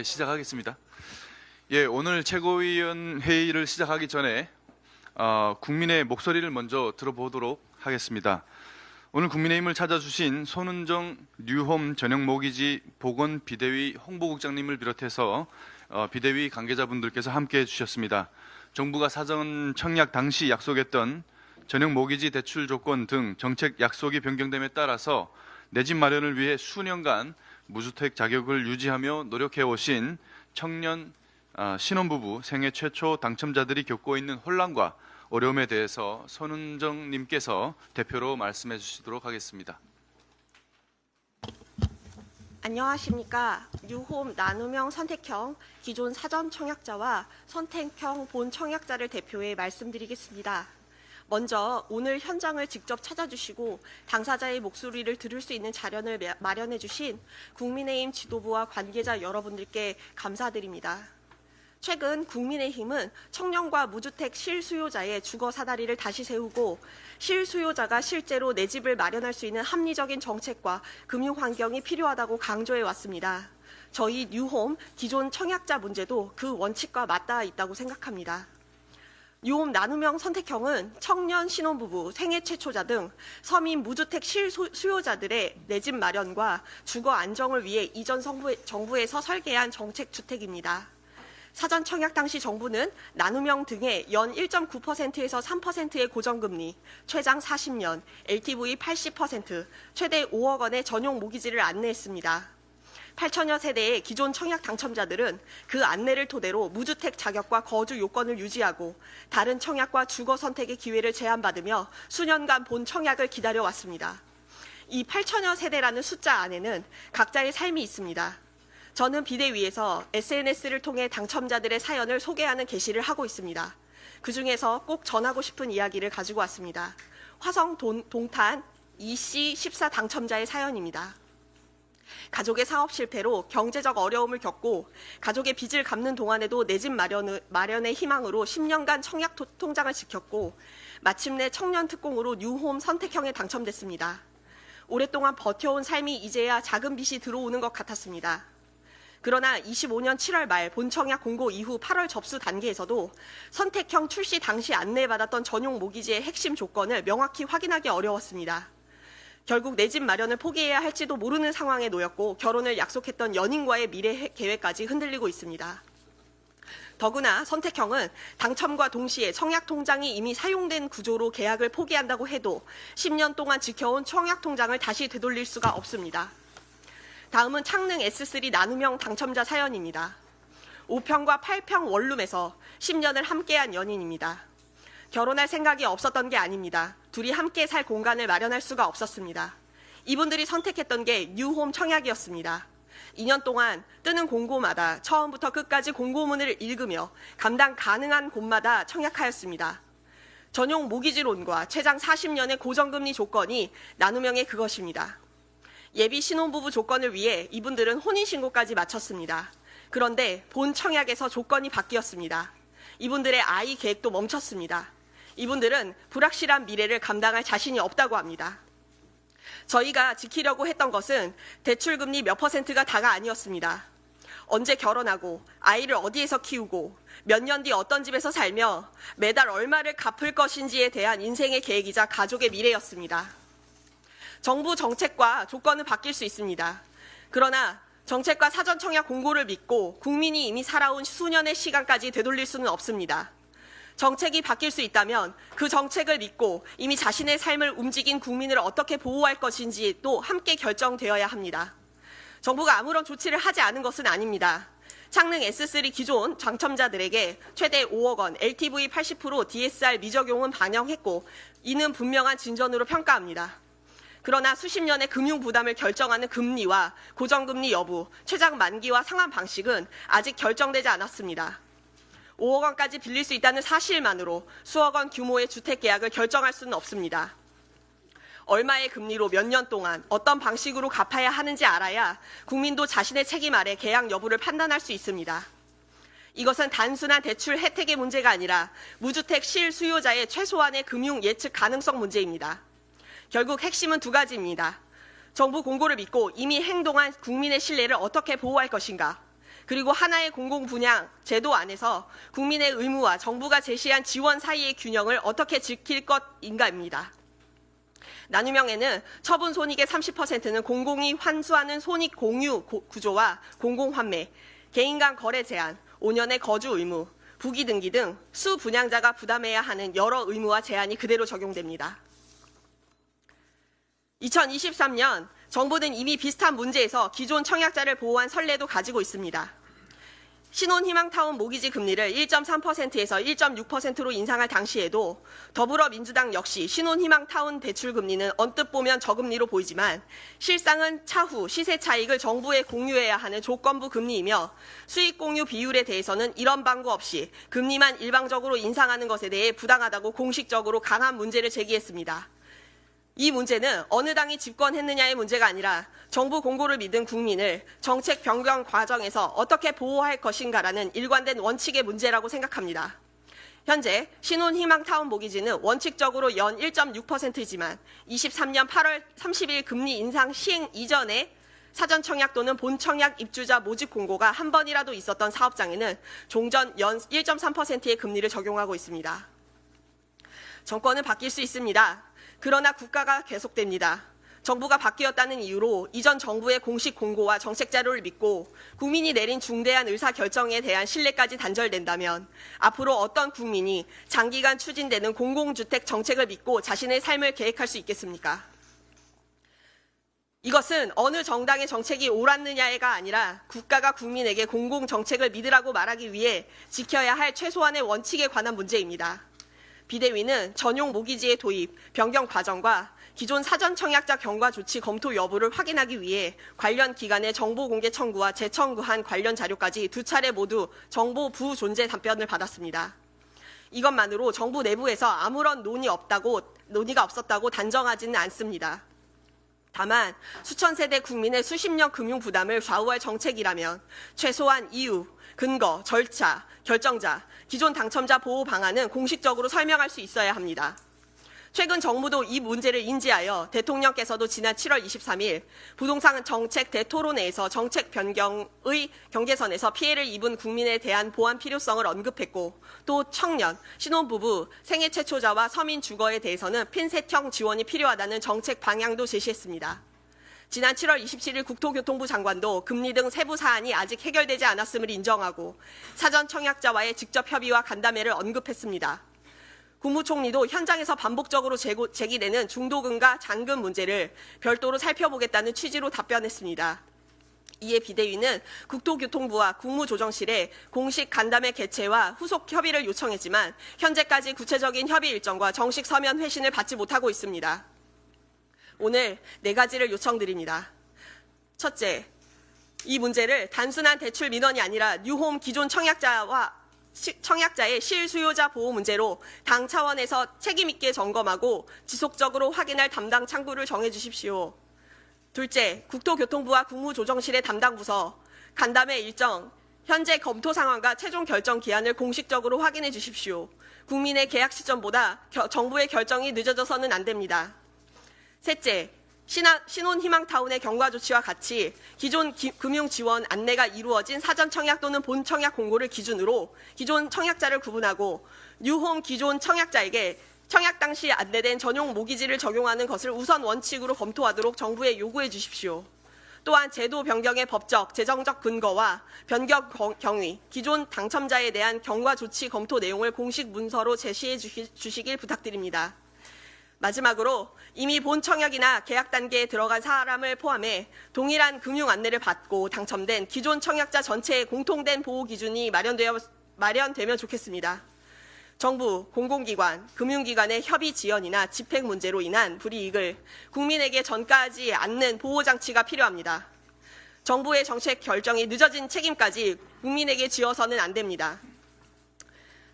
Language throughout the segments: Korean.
시작하겠습니다. 오늘 최고위원 회의를 시작하기 전에 국민의 목소리를 먼저 들어보도록 하겠습니다. 오늘 국민의힘을 찾아주신 손은정 뉴홈 전용모기지 보건 비대위 홍보국장님을 비롯해서 비대위 관계자분들께서 함께해 주셨습니다. 정부가 사전 청약 당시 약속했던 전용모기지 대출 조건 등 정책 약속이 변경됨에 따라서 내 집 마련을 위해 수년간 무주택 자격을 유지하며 노력해 오신 청년 신혼부부 생애 최초 당첨자들이 겪고 있는 혼란과 어려움에 대해서 손은정 님께서 대표로 말씀해 주시도록 하겠습니다. 안녕하십니까. 뉴홈 나눔형 선택형 기존 사전 청약자와 선택형 본 청약자를 대표해 말씀드리겠습니다. 먼저 오늘 현장을 직접 찾아주시고 당사자의 목소리를 들을 수 있는 자료를 마련해 주신 국민의힘 지도부와 관계자 여러분들께 감사드립니다. 최근 국민의힘은 청년과 무주택 실수요자의 주거 사다리를 다시 세우고 실수요자가 실제로 내 집을 마련할 수 있는 합리적인 정책과 금융 환경이 필요하다고 강조해 왔습니다. 저희 뉴홈 기존 청약자 문제도 그 원칙과 맞닿아 있다고 생각합니다. 뉴홈 나눔형 선택형은 청년 신혼부부, 생애 최초자 등 서민 무주택 실수요자들의 내 집 마련과 주거 안정을 위해 이전 정부에서 설계한 정책 주택입니다. 사전 청약 당시 정부는 나눔형 등의 연 1.9%에서 3%의 고정금리, 최장 40년, LTV 80%, 최대 5억 원의 전용 모기지를 안내했습니다. 8천여 세대의 기존 청약 당첨자들은 그 안내를 토대로 무주택 자격과 거주 요건을 유지하고 다른 청약과 주거 선택의 기회를 제한받으며 수년간 본 청약을 기다려왔습니다. 이 8천여 세대라는 숫자 안에는 각자의 삶이 있습니다. 저는 비대위에서 SNS를 통해 당첨자들의 사연을 소개하는 게시를 하고 있습니다. 그중에서 꼭 전하고 싶은 이야기를 가지고 왔습니다. 화성 동탄 이씨 14 당첨자의 사연입니다. 가족의 사업 실패로 경제적 어려움을 겪고 가족의 빚을 갚는 동안에도 내 집 마련의 희망으로 10년간 청약 통장을 지켰고 마침내 청년 특공으로 뉴홈 선택형에 당첨됐습니다. 오랫동안 버텨온 삶이 이제야 작은 빚이 들어오는 것 같았습니다. 그러나 25년 7월 말 본청약 공고 이후 8월 접수 단계에서도 선택형 출시 당시 안내받았던 전용 모기지의 핵심 조건을 명확히 확인하기 어려웠습니다. 결국 내 집 마련을 포기해야 할지도 모르는 상황에 놓였고 결혼을 약속했던 연인과의 미래 계획까지 흔들리고 있습니다. 더구나 선택형은 당첨과 동시에 청약 통장이 이미 사용된 구조로 계약을 포기한다고 해도 10년 동안 지켜온 청약 통장을 다시 되돌릴 수가 없습니다. 다음은 창릉 S3 나눔형 당첨자 사연입니다. 5평과 8평 원룸에서 10년을 함께한 연인입니다. 결혼할 생각이 없었던 게 아닙니다. 둘이 함께 살 공간을 마련할 수가 없었습니다. 이분들이 선택했던 게 뉴홈 청약이었습니다. 2년 동안 뜨는 공고마다 처음부터 끝까지 공고문을 읽으며 감당 가능한 곳마다 청약하였습니다. 전용 모기지론과 최장 40년의 고정금리 조건이 나눔형의 그것입니다. 예비 신혼부부 조건을 위해 이분들은 혼인신고까지 마쳤습니다. 그런데 본 청약에서 조건이 바뀌었습니다. 이분들의 아이 계획도 멈췄습니다. 이분들은 불확실한 미래를 감당할 자신이 없다고 합니다. 저희가 지키려고 했던 것은 대출금리 몇 %가 다가 아니었습니다. 언제 결혼하고 아이를 어디에서 키우고 몇 년 뒤 어떤 집에서 살며 매달 얼마를 갚을 것인지에 대한 인생의 계획이자 가족의 미래였습니다. 정부 정책과 조건은 바뀔 수 있습니다. 그러나 정책과 사전 청약 공고를 믿고 국민이 이미 살아온 수년의 시간까지 되돌릴 수는 없습니다. 정책이 바뀔 수 있다면 그 정책을 믿고 이미 자신의 삶을 움직인 국민을 어떻게 보호할 것인지 또 함께 결정되어야 합니다. 정부가 아무런 조치를 하지 않은 것은 아닙니다. 창릉 S3 기존 당첨자들에게 최대 5억 원, LTV 80% DSR 미적용은 반영했고 이는 분명한 진전으로 평가합니다. 그러나 수십 년의 금융 부담을 결정하는 금리와 고정금리 여부, 최장 만기와 상환 방식은 아직 결정되지 않았습니다. 5억 원까지 빌릴 수 있다는 사실만으로 수억 원 규모의 주택 계약을 결정할 수는 없습니다. 얼마의 금리로 몇 년 동안 어떤 방식으로 갚아야 하는지 알아야 국민도 자신의 책임 아래 계약 여부를 판단할 수 있습니다. 이것은 단순한 대출 혜택의 문제가 아니라 무주택 실수요자의 최소한의 금융 예측 가능성 문제입니다. 결국 핵심은 두 가지입니다. 정부 공고를 믿고 이미 행동한 국민의 신뢰를 어떻게 보호할 것인가? 그리고 하나의 공공 분양 제도 안에서 국민의 의무와 정부가 제시한 지원 사이의 균형을 어떻게 지킬 것인가입니다. 나눔형에는 처분 손익의 30%는 공공이 환수하는 손익 공유 구조와 공공 환매, 개인 간 거래 제한, 5년의 거주 의무, 부기 등기 등 수분양자가 부담해야 하는 여러 의무와 제한이 그대로 적용됩니다. 2023년 정부는 이미 비슷한 문제에서 기존 청약자를 보호한 선례도 가지고 있습니다. 신혼희망타운 모기지 금리를 1.3%에서 1.6%로 인상할 당시에도 더불어민주당 역시 신혼희망타운 대출 금리는 언뜻 보면 저금리로 보이지만 실상은 차후 시세 차익을 정부에 공유해야 하는 조건부 금리이며 수익 공유 비율에 대해서는 이런 방구 없이 금리만 일방적으로 인상하는 것에 대해 부당하다고 공식적으로 강한 문제를 제기했습니다. 이 문제는 어느 당이 집권했느냐의 문제가 아니라 정부 공고를 믿은 국민을 정책 변경 과정에서 어떻게 보호할 것인가라는 일관된 원칙의 문제라고 생각합니다. 현재 신혼희망타운 모기지는 원칙적으로 연 1.6%이지만 23년 8월 30일 금리 인상 시행 이전에 사전 청약 또는 본 청약 입주자 모집 공고가 한 번이라도 있었던 사업장에는 종전 연 1.3%의 금리를 적용하고 있습니다. 정권은 바뀔 수 있습니다. 그러나 국가가 계속됩니다. 정부가 바뀌었다는 이유로 이전 정부의 공식 공고와 정책 자료를 믿고 국민이 내린 중대한 의사결정에 대한 신뢰까지 단절된다면 앞으로 어떤 국민이 장기간 추진되는 공공주택 정책을 믿고 자신의 삶을 계획할 수 있겠습니까? 이것은 어느 정당의 정책이 옳았느냐가 아니라 국가가 국민에게 공공정책을 믿으라고 말하기 위해 지켜야 할 최소한의 원칙에 관한 문제입니다. 비대위는 전용 모기지의 도입, 변경 과정과 기존 사전 청약자 경과 조치 검토 여부를 확인하기 위해 관련 기관의 정보 공개 청구와 재청구한 관련 자료까지 두 차례 모두 정보 부존재 답변을 받았습니다. 이것만으로 정부 내부에서 아무런 논의가 없었다고 단정하지는 않습니다. 다만 수천 세대 국민의 수십 년 금융 부담을 좌우할 정책이라면 최소한 이유, 근거, 절차, 결정자, 기존 당첨자 보호 방안은 공식적으로 설명할 수 있어야 합니다. 최근 정부도 이 문제를 인지하여 대통령께서도 지난 7월 23일 부동산 정책 대토론회에서 정책 변경의 경계선에서 피해를 입은 국민에 대한 보완 필요성을 언급했고 또 청년, 신혼부부, 생애 최초자와 서민 주거에 대해서는 핀셋형 지원이 필요하다는 정책 방향도 제시했습니다. 지난 7월 27일 국토교통부 장관도 금리 등 세부 사안이 아직 해결되지 않았음을 인정하고 사전 청약자와의 직접 협의와 간담회를 언급했습니다. 국무총리도 현장에서 반복적으로 제기되는 중도금과 잔금 문제를 별도로 살펴보겠다는 취지로 답변했습니다. 이에 비대위는 국토교통부와 국무조정실에 공식 간담회 개최와 후속 협의를 요청했지만 현재까지 구체적인 협의 일정과 정식 서면 회신을 받지 못하고 있습니다. 오늘 4가지를 요청드립니다. 첫째, 이 문제를 단순한 대출 민원이 아니라 뉴홈 기존 청약자의 실수요자 보호 문제로 당 차원에서 책임있게 점검하고 지속적으로 확인할 담당 창구를 정해 주십시오. 둘째, 국토교통부와 국무조정실의 담당 부서, 간담회 일정, 현재 검토 상황과 최종 결정 기한을 공식적으로 확인해 주십시오. 국민의 계약 시점보다 정부의 결정이 늦어져서는 안 됩니다. 셋째, 신혼희망타운의 경과 조치와 같이 기존 금융지원 안내가 이루어진 사전 청약 또는 본 청약 공고를 기준으로 기존 청약자를 구분하고 뉴홈 기존 청약자에게 청약 당시 안내된 전용 모기지를 적용하는 것을 우선 원칙으로 검토하도록 정부에 요구해 주십시오. 또한 제도 변경의 법적, 재정적 근거와 변경 경위, 기존 당첨자에 대한 경과 조치 검토 내용을 공식 문서로 제시해 주시길 부탁드립니다. 마지막으로 이미 본 청약이나 계약 단계에 들어간 사람을 포함해 동일한 금융 안내를 받고 당첨된 기존 청약자 전체의 공통된 보호 기준이 마련되면 좋겠습니다. 정부, 공공기관, 금융기관의 협의 지연이나 집행 문제로 인한 불이익을 국민에게 전가하지 않는 보호장치가 필요합니다. 정부의 정책 결정이 늦어진 책임까지 국민에게 지어서는 안 됩니다.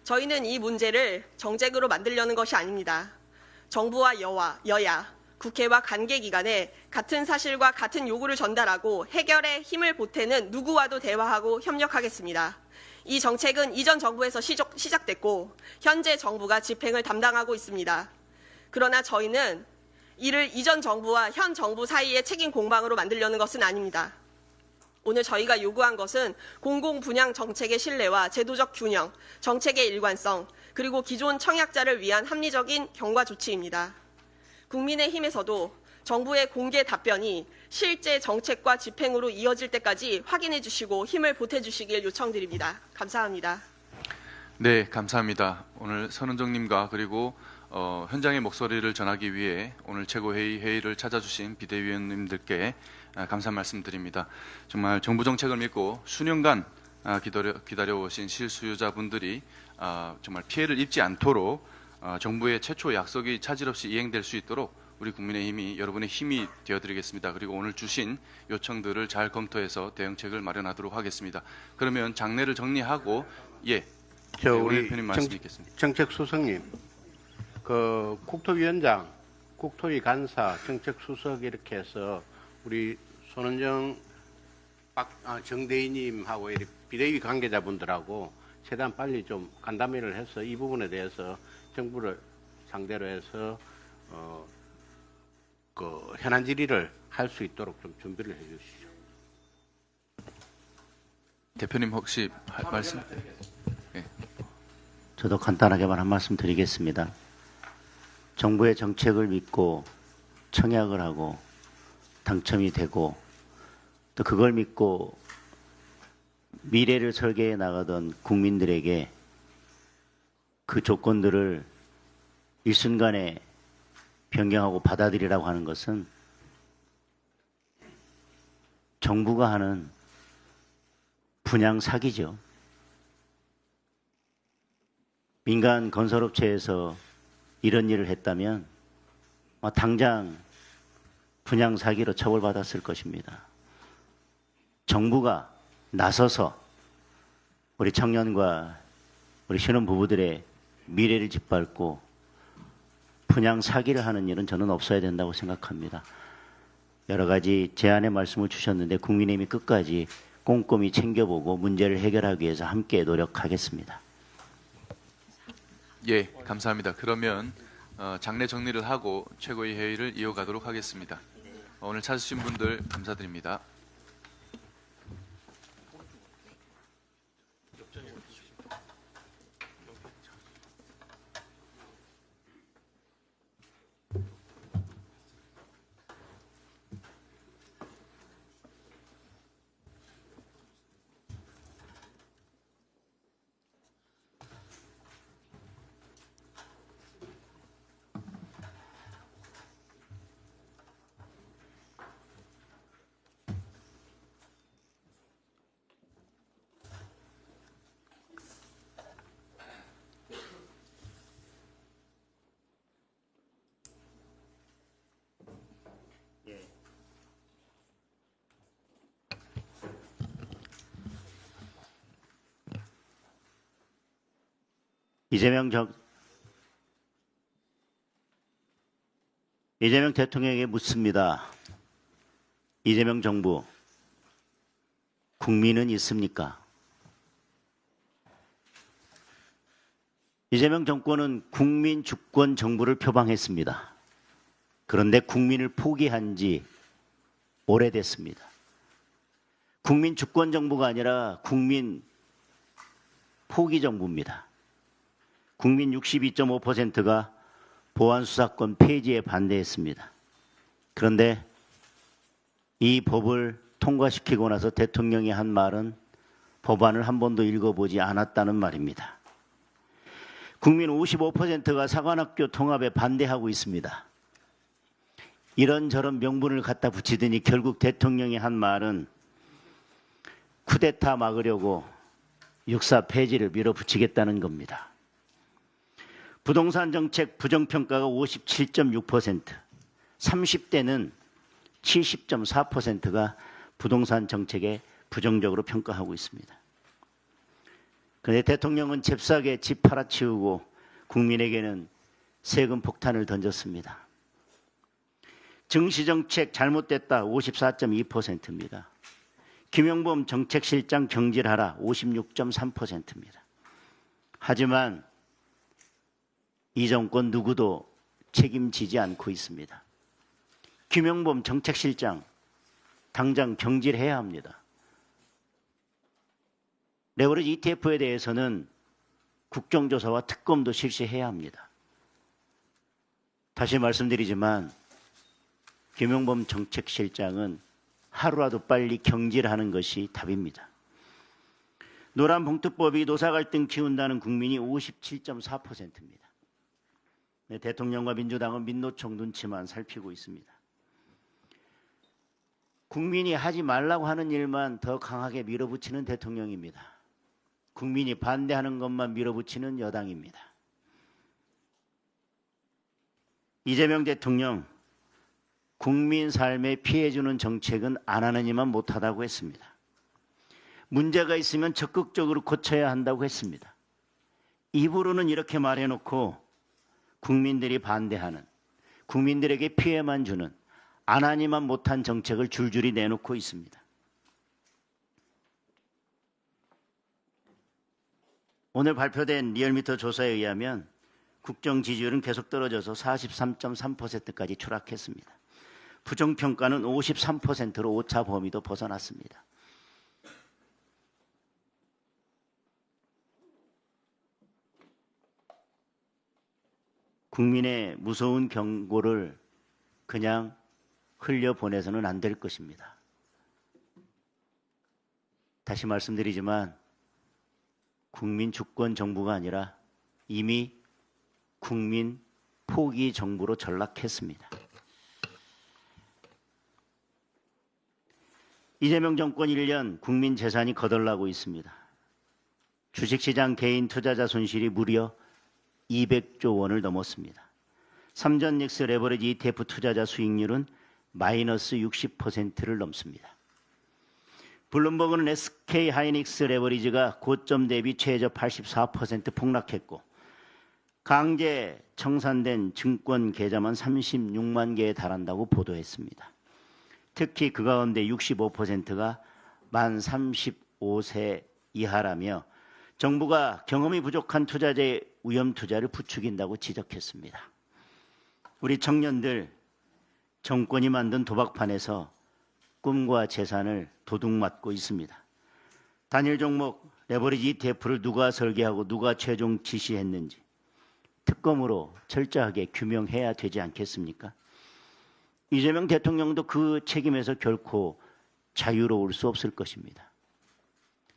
저희는 이 문제를 정쟁으로 만들려는 것이 아닙니다. 정부와 여야, 국회와 관계기관에 같은 사실과 같은 요구를 전달하고 해결에 힘을 보태는 누구와도 대화하고 협력하겠습니다. 이 정책은 이전 정부에서 시작됐고 현재 정부가 집행을 담당하고 있습니다. 그러나 저희는 이를 이전 정부와 현 정부 사이의 책임 공방으로 만들려는 것은 아닙니다. 오늘 저희가 요구한 것은 공공 분양 정책의 신뢰와 제도적 균형, 정책의 일관성, 그리고 기존 청약자를 위한 합리적인 경과 조치입니다. 국민의힘에서도 정부의 공개 답변이 실제 정책과 집행으로 이어질 때까지 확인해 주시고 힘을 보태 주시길 요청드립니다. 감사합니다. 네, 감사합니다. 오늘 선은정님과 그리고 현장의 목소리를 전하기 위해 오늘 최고회의 회의를 찾아주신 비대위원님들께 감사 말씀드립니다. 정말 정부 정책을 믿고 수년간 기다려오신 실수요자분들이 정말 피해를 입지 않도록 정부의 최초 약속이 차질 없이 이행될 수 있도록 우리 국민의힘이 여러분의 힘이 되어드리겠습니다. 그리고 오늘 주신 요청들을 잘 검토해서 대응책을 마련하도록 하겠습니다. 그러면 장례를 정리하고 우리 대표님 말씀 있겠습니다. 정책수석님, 그 국토위원장, 국토위 간사, 정책수석 이렇게 해서 우리 손은정 정대희님하고 이렇게 비대위 관계자분들하고 최대한 빨리 좀 간담회를 해서 이 부분에 대해서 정부를 상대로 해서 그 현안 질의를 할 수 있도록 좀 준비를 해주시죠. 대표님 혹시 할 말씀? 저도 간단하게만 한 말씀 드리겠습니다. 정부의 정책을 믿고 청약을 하고 당첨이 되고 또 그걸 믿고 미래를 설계해 나가던 국민들에게 그 조건들을 일순간에 변경하고 받아들이라고 하는 것은 정부가 하는 분양 사기죠. 민간 건설업체에서 이런 일을 했다면 당장 분양 사기로 처벌받았을 것입니다. 정부가 나서서 우리 청년과 우리 신혼부부들의 미래를 짓밟고 분양 사기를 하는 일은 저는 없어야 된다고 생각합니다. 여러 가지 제안의 말씀을 주셨는데 국민의힘이 끝까지 꼼꼼히 챙겨보고 문제를 해결하기 위해서 함께 노력하겠습니다. 예, 감사합니다. 그러면 장례 정리를 하고 최고위 회의를 이어가도록 하겠습니다. 오늘 찾으신 분들 감사드립니다. 이재명 대통령에게 묻습니다. 이재명 정부, 국민은 있습니까? 이재명 정권은 국민 주권 정부를 표방했습니다. 그런데 국민을 포기한 지 오래됐습니다. 국민 주권 정부가 아니라 국민 포기 정부입니다. 국민 62.5%가 보안수사권 폐지에 반대했습니다. 그런데 이 법을 통과시키고 나서 대통령이 한 말은 법안을 한 번도 읽어보지 않았다는 말입니다. 국민 55%가 사관학교 통합에 반대하고 있습니다. 이런저런 명분을 갖다 붙이더니 결국 대통령이 한 말은 쿠데타 막으려고 육사 폐지를 밀어붙이겠다는 겁니다. 부동산 정책 부정평가가 57.6%, 30대는 70.4%가 부동산 정책에 부정적으로 평가하고 있습니다. 그런데 대통령은 잽싸게 집 팔아치우고 국민에게는 세금 폭탄을 던졌습니다. 증시정책 잘못됐다 54.2%입니다. 김영범 정책실장 경질하라 56.3%입니다. 하지만 이 정권 누구도 책임지지 않고 있습니다. 김영범 정책실장 당장 경질해야 합니다. 레버리지 ETF에 대해서는 국정조사와 특검도 실시해야 합니다. 다시 말씀드리지만 김영범 정책실장은 하루라도 빨리 경질하는 것이 답입니다. 노란봉투법이 노사 갈등 키운다는 국민이 57.4%입니다. 네, 대통령과 민주당은 민노총 눈치만 살피고 있습니다. 국민이 하지 말라고 하는 일만 더 강하게 밀어붙이는 대통령입니다. 국민이 반대하는 것만 밀어붙이는 여당입니다. 이재명 대통령, 국민 삶에 피해 주는 정책은 안 하느니만 못하다고 했습니다. 문제가 있으면 적극적으로 고쳐야 한다고 했습니다. 입으로는 이렇게 말해놓고 국민들이 반대하는, 국민들에게 피해만 주는, 안 하니만 못한 정책을 줄줄이 내놓고 있습니다. 오늘 발표된 리얼미터 조사에 의하면 국정 지지율은 계속 떨어져서 43.3%까지 추락했습니다. 부정평가는 53%로 오차 범위도 벗어났습니다. 국민의 무서운 경고를 그냥 흘려보내서는 안 될 것입니다. 다시 말씀드리지만 국민 주권 정부가 아니라 이미 국민 포기 정부로 전락했습니다. 이재명 정권 1년 국민 재산이 거덜나고 있습니다. 주식시장 개인 투자자 손실이 무려 200조 원을 넘었습니다. 삼전 닉스 레버리지 ETF 투자자 수익률은 마이너스 60%를 넘습니다. 블룸버그는 SK 하이닉스 레버리지가 고점 대비 최저 84% 폭락했고 강제 청산된 증권 계좌만 36만 개에 달한다고 보도했습니다. 특히 그 가운데 65%가 만 35세 이하라며 정부가 경험이 부족한 투자자의 위험 투자를 부추긴다고 지적했습니다. 우리 청년들 정권이 만든 도박판에서 꿈과 재산을 도둑맞고 있습니다. 단일 종목 레버리지 ETF를 누가 설계하고 누가 최종 지시했는지 특검으로 철저하게 규명해야 되지 않겠습니까? 이재명 대통령도 그 책임에서 결코 자유로울 수 없을 것입니다.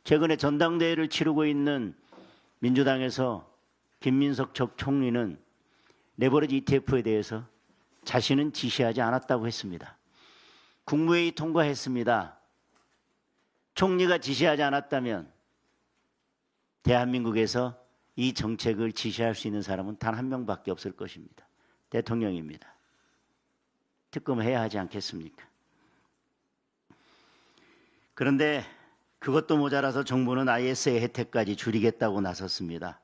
최근에 전당대회를 치르고 있는 민주당에서 김민석 전 총리는 레버리지 ETF에 대해서 자신은 지시하지 않았다고 했습니다. 국무회의 통과했습니다. 총리가 지시하지 않았다면 대한민국에서 이 정책을 지시할 수 있는 사람은 단 한 명밖에 없을 것입니다. 대통령입니다. 특검해야 하지 않겠습니까? 그런데 그것도 모자라서 정부는 IS의 혜택까지 줄이겠다고 나섰습니다.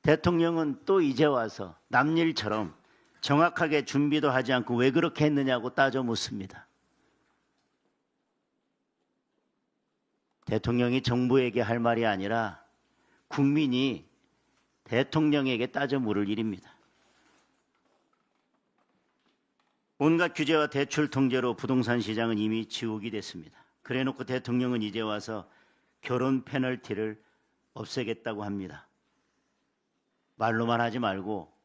대통령은 또 이제 와서 남일처럼 정확하게 준비도 하지 않고 왜 그렇게 했느냐고 따져 묻습니다. 대통령이 정부에게 할 말이 아니라 국민이 대통령에게 따져 물을 일입니다. 온갖 규제와 대출 통제로 부동산 시장은 이미 지옥이 됐습니다. 그래놓고 대통령은 이제 와서 결혼 페널티를 없애겠다고 합니다. 말로만 하지 말고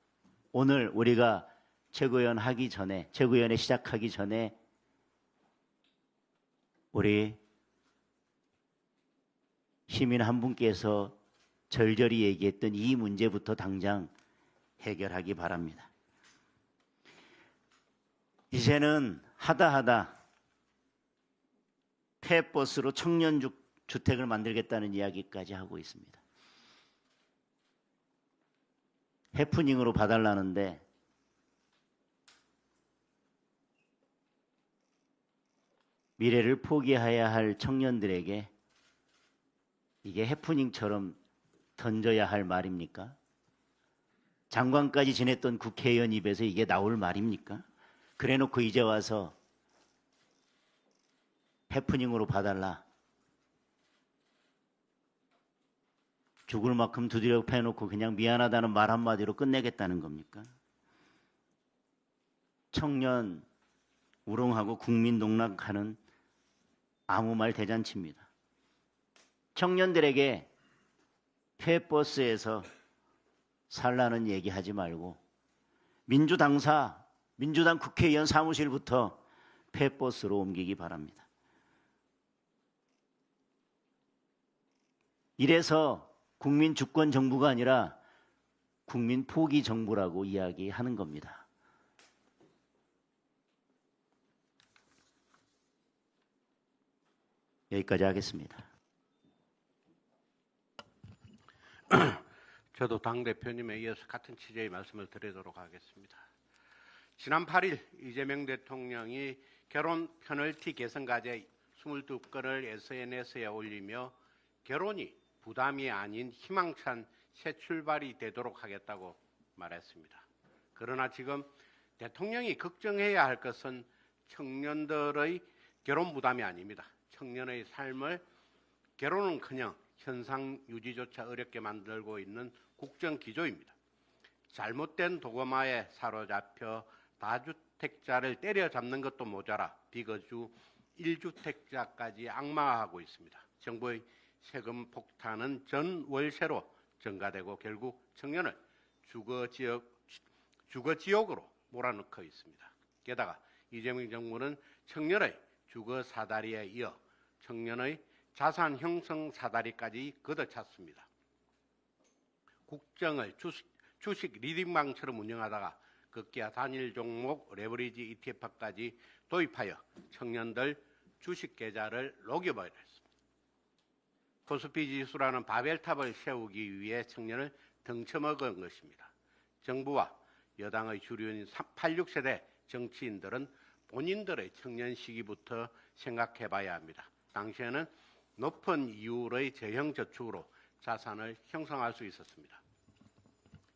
오늘 우리가 최고위원회 시작하기 전에 우리 시민 한 분께서 절절히 얘기했던 이 문제부터 당장 해결하기 바랍니다. 이제는 하다 폐버스로 청년 주택을 만들겠다는 이야기까지 하고 있습니다. 해프닝으로 봐달라는데 미래를 포기해야 할 청년들에게 이게 해프닝처럼 던져야 할 말입니까? 장관까지 지냈던 국회의원 입에서 이게 나올 말입니까? 그래놓고 이제 와서 해프닝으로 봐달라. 죽을 만큼 두드려 패놓고 그냥 미안하다는 말 한마디로 끝내겠다는 겁니까? 청년 우롱하고 국민 농락하는 아무 말 대잔치입니다. 청년들에게 폐버스에서 살라는 얘기하지 말고 민주당 국회의원 사무실부터 폐버스로 옮기기 바랍니다. 이래서 국민 주권 정부가 아니라 국민 포기 정부라고 이야기하는 겁니다. 여기까지 하겠습니다. 저도 당대표님에 이어서 같은 취지의 말씀을 드리도록 하겠습니다. 지난 8일 이재명 대통령이 결혼 페널티 개선과제 22건을 SNS에 올리며 결혼이 부담이 아닌 희망찬 새 출발이 되도록 하겠다고 말했습니다. 그러나 지금 대통령이 걱정해야 할 것은 청년들의 결혼 부담이 아닙니다. 청년의 삶을 결혼은커녕 현상 유지조차 어렵게 만들고 있는 국정 기조입니다. 잘못된 도구마에 사로잡혀 다주택자를 때려잡는 것도 모자라 비거주 1주택자까지 악마화하고 있습니다. 정부의 세금 폭탄은 전 월세로 증가되고 결국 청년을 주거지옥으로 몰아넣고 있습니다. 게다가 이재명 정부는 청년의 주거 사다리에 이어 청년의 자산 형성 사다리까지 걷어찼습니다. 국정을 주식 리딩방처럼 운영하다가 급기야 단일 종목 레버리지 ETF까지 도입하여 청년들 주식 계좌를 녹여버렸습니다. 코스피 지수라는 바벨탑을 세우기 위해 청년을 등쳐먹은 것입니다. 정부와 여당의 주류인 86세대 정치인들은 본인들의 청년 시기부터 생각해봐야 합니다. 당시에는 높은 이율의 재형 저축으로 자산을 형성할 수 있었습니다.